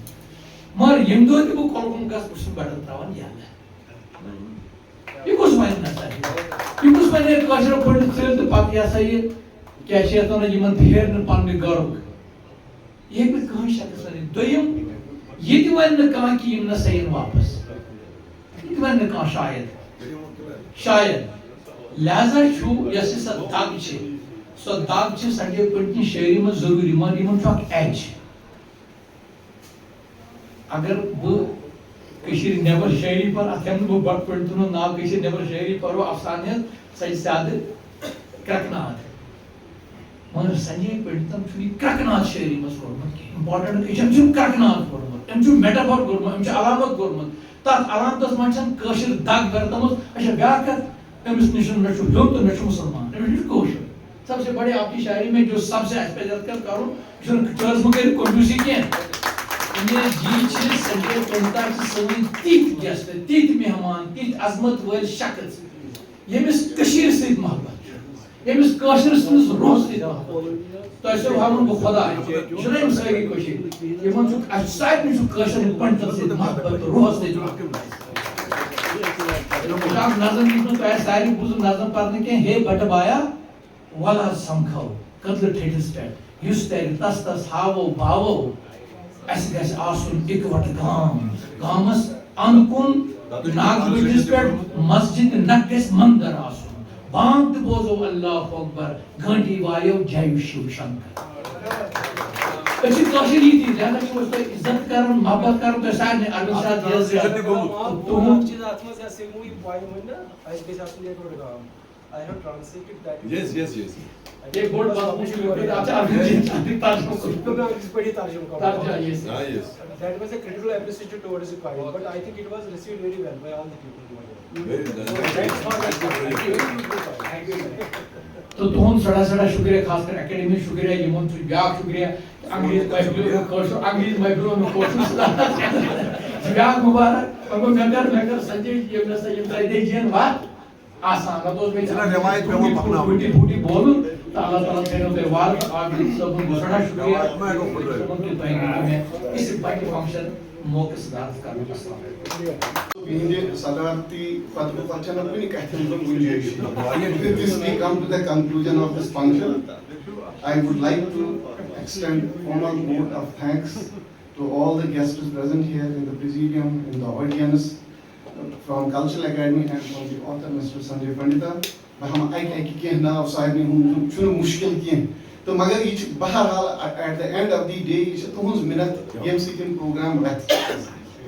مگر ییٚمہِ دۄہ تہِ بہٕ کۄلگوم گژھٕ بہٕ چھُس بٹن تراوان یلہٕ یہِ کُس وَنہِ نسا یہِ کُس وَنہِ ہے کٲشرٮ۪و پٲٹھۍ ژٔلۍ تہٕ پتہٕ یہِ ہسا یہِ کیٛاہ چھِ یتھ ونان یِمن پھیرِ نہٕ پننہِ گرُک یہِ ہیٚکہِ نہٕ کٕہٕنۍ شخص ؤنِتھ دوٚیِم یہِ تہِ وَنہِ نہٕ کانٛہہ کہِ یِم نسا یِن واپس یہِ تہِ وَنہِ نہٕ کانٛہہ شاید لہذا چھُ یۄس یہِ سۄ دگ چھِ سۄ دگ چھِ سنجے پنڈتٕچ شٲعری منٛز ضروٗری مگر یِمن چھُ اکھ ایج اگر بہٕ کٔشیٖرِ نٮ۪بر شٲعری پرٕ اتھ ہٮ۪مہٕ نہٕ بہٕ بٹ پنڈتن ہُنٛد ناو کٔشیٖرِ نٮ۪بر شٲعری پرو افسانہٕ ہٮ۪تھ سۄ چھِ زیادٕ کرٛٮ۪کناد مگر سنجے پنڈتن چھُنہٕ یہِ کرٛٮ۪کناد شٲعری منٛز کوٚرمُت کینٛہہ امپاٹنٹ أمۍ چھُ کرٛٮ۪کناد کوٚرمُت أمۍ چھُ میٹافار کوٚرمُت أمۍ چھُ علامت کوٚرمُت تتھ علامتس منٛز چھنہٕ کٲشِر دگ ورتمٕژ اچھا بیٛاکھ کتھ أمِس نِش نہ چھُ ہیوٚن تہٕ نہ چھُ مُسلمان أمِس نِش چھُ کٲشُر سب سے بڑے آپ کی شاعری میں جو سب سے اَسہِ پزِ یتھ کرُن یہِ چھُنہٕ ٹٲرٕس مہٕ کٔرِو کنجوٗسی کینٛہہ جی چھِ سنجے پنڈتا چھِ سٲنۍ تِتھۍ گیسٹ تِتھۍ مہمان تِتھۍ عظمت وٲلۍ شخص ییٚمِس کٔشیٖرِ سۭتۍ محبت چھُ ییٚمِس کٲشرِ سٕنٛدِس روحس سۭتۍ محبت تۄہہِ چھُو ہاوُن بہٕ خۄداے یہِ چھُنہ یِم سٲری کٔشیٖرِ یِمن چھُ اَسہِ سارنٕے چھُ کٲشرٮ۪ن پنڈتن سۭتۍ محبت تہٕ روحس سۭتۍ اکھ نظم یُس نہٕ تۄہہِ آسہِ سارنٕے بوٗزمُت نظم پرنہٕ کینٛہہ ہے بٹہٕ بایا وَل حظ سمکھو کٔدلہٕ ٹھٔٹھِس پٮ۪ٹھ یُس ترِ تس تس ہاوو باوو اَسہِ گژھِ آسُن اِکوٹہٕ گام گامس اَنٛد کُن ناگہٕ بٔٹھِس پٮ۪ٹھ مسجد نکھ گژھِ منٛدر آسُن بانگ تہِ بوزو اللہ اکبر گھنٹی وایو جے شِو شنکر أسۍ چھِ کٲشِر ییٚتی لہذا چھُ أسۍ تۄہہِ عزت کران محبت کران تۄہہِ سارنٕے اَربِل شاد تُہُنٛد I have translated that. Yes. ایک بوڑ بات پوچھ لیں آپ چار دن ترجمہ Nice. That was a critical appreciation towards the file, but I think it was received very well by all the people. Very nice. Thanks for that. Thank you. تو تہند سڑا سڑا شکریہ خاص کر اکیڈمی شکریہ یمن چھ بیاکھ شکریہ انگریز محفلوں کوشش انگریز محفلوں میں کوشش بیاکھ مبارک میں کر سنجے یہ میں سے یہ دے جن وات آسان نہ تو میں روایت پہ وہ پکنا پھوٹی پھوٹی بولوں تو اللہ تعالیٰ تیروں کے وال آپ سب کو سڑا شکریہ ان کی پہنگی میں اس پاکی فنکشن موقع صدارت کرنے کا سلام Being Sadarthi Fatwa Pachana Pini This we come to the conclusion of this function. I would like to extend formal vote of thanks to all the guests present here in the presidium, in the audience, from Cultural Academy and from the author Mr. Sanjay Pandita. हम एक के नाव साहब ने हम चुनो मुश्किल किए तो मगर ये बहरहाल at the end of the day ये तुहंज मिनत यम सिकम प्रोग्राम रख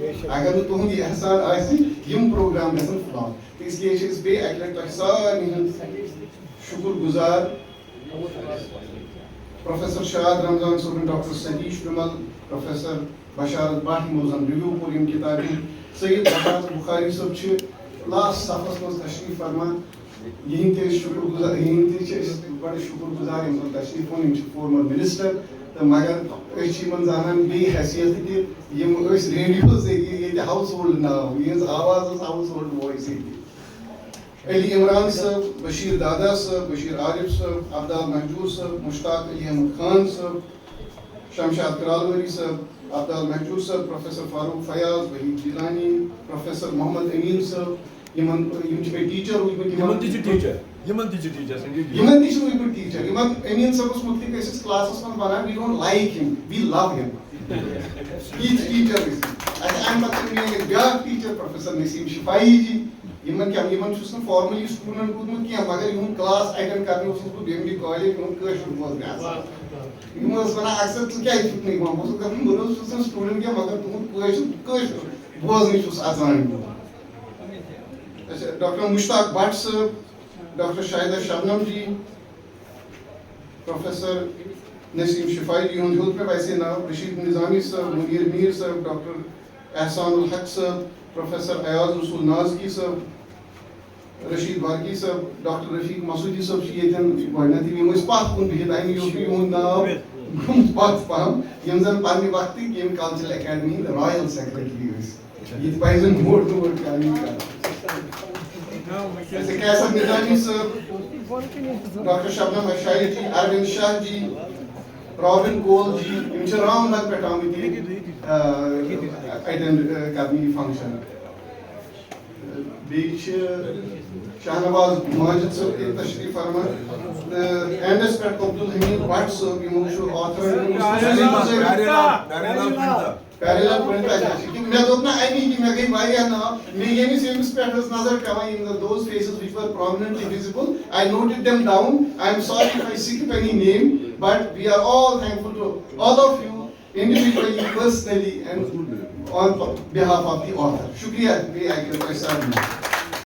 अगर नु तुहंज एहसान आसी यम प्रोग्राम गसन फ्लॉप तो इसलिए इस बे अगले तक सारी शुक्रगुजार प्रोफेसर शाद रमजान सुबन डॉक्टर सतीश विमल प्रोफेसर बशारत बाटी मौजन रिव्यू पर यम किताबें सैयद बशारत बुखारी सब छ लास्ट सफस में तशरीफ फरमा यहीं ते शुक्रगुजार यहीं ते बड़े शुक्रगुजार यम तशरीफ होन फॉर्मर मिनिस्टर तो मगर मन जानान बे हैसियत कि यम रेडियो से ये हाउस होल्ड नाउ ये आवाज house hold voice Ali Imran साहब बशीर दादा साहब बशीर आरिफ साहब अब्दाल महजूर साहब मुश्ताक अली अहमद खान साहब शमशाद करालवरी साहब अब्दाल महजूर साहब प्रोफेसर फारूक फयाज वहीद जिलानी प्रोफेसर मोहम्मद अमीन साहब यमन टीचर यमन टीचर टीचर यमन अमीन साहब मुतलिक ऐसे क्लासेस में बना we don't like him we love him teacher I am बच्चे back teacher professor Naseem Shifai ji यमन क्या यमन छुस न फॉर्मली स्टूडेंट कुदमत किया मगर यमन क्लास अटेंड करने उसको बीएमडी कॉलेज यमन कशर बोल गया यमन बना अक्सर तो क्या इफेक्ट नहीं हुआ वो कभी बोलो छुस स्टूडेंट क्या मगर तुम कशर बोल नहीं छुस आसान डॉक्टर मुश्ताक भट्ट साहब डॉक्टर शाहिदा शबनम जी प्रोफेसर नसीम शिफाई जी उन पे वैसे नाम रशीद निजामी साहब मुनीर मीर साहब डॉक्टर एहसानुल हक साहब प्रोफेसर अयाज रसूल नाजकी साहब रशीद बारकी साहब डॉक्टर रफीक मसूदी साहब ये गणती यम पात कुन बिहित अमि यून नाव गुम पात पहम यम जन पानी वक्त यम कल्चरल एकेडमी रॉयल सेक्रेटरी ये पाइजन मोड टू वर्ड का जैसे कैसर निजामी साहब डॉक्टर शबनम अशाई जी अरविंद शाह जी रॉबिन कोल जी इन राम लग पे आमती अटेंड करने फंक्शन बीच शाहनवाज माजिद साहब के तशरीफ फरमा एंडस पे अब्दुल हमीद भट्ट साहब ये मशहूर ऑथर पैरेलल पंडिता जी मैं तो अपना आई कि मैं गई वारिया ना मैं ये भी सेम स्पेक्टर्स नजर कमा इन those faces which were prominently visible I noted them down I am sorry if I skip any name but we are all thankful to all of you individually personally and on behalf of the author shukriya we I can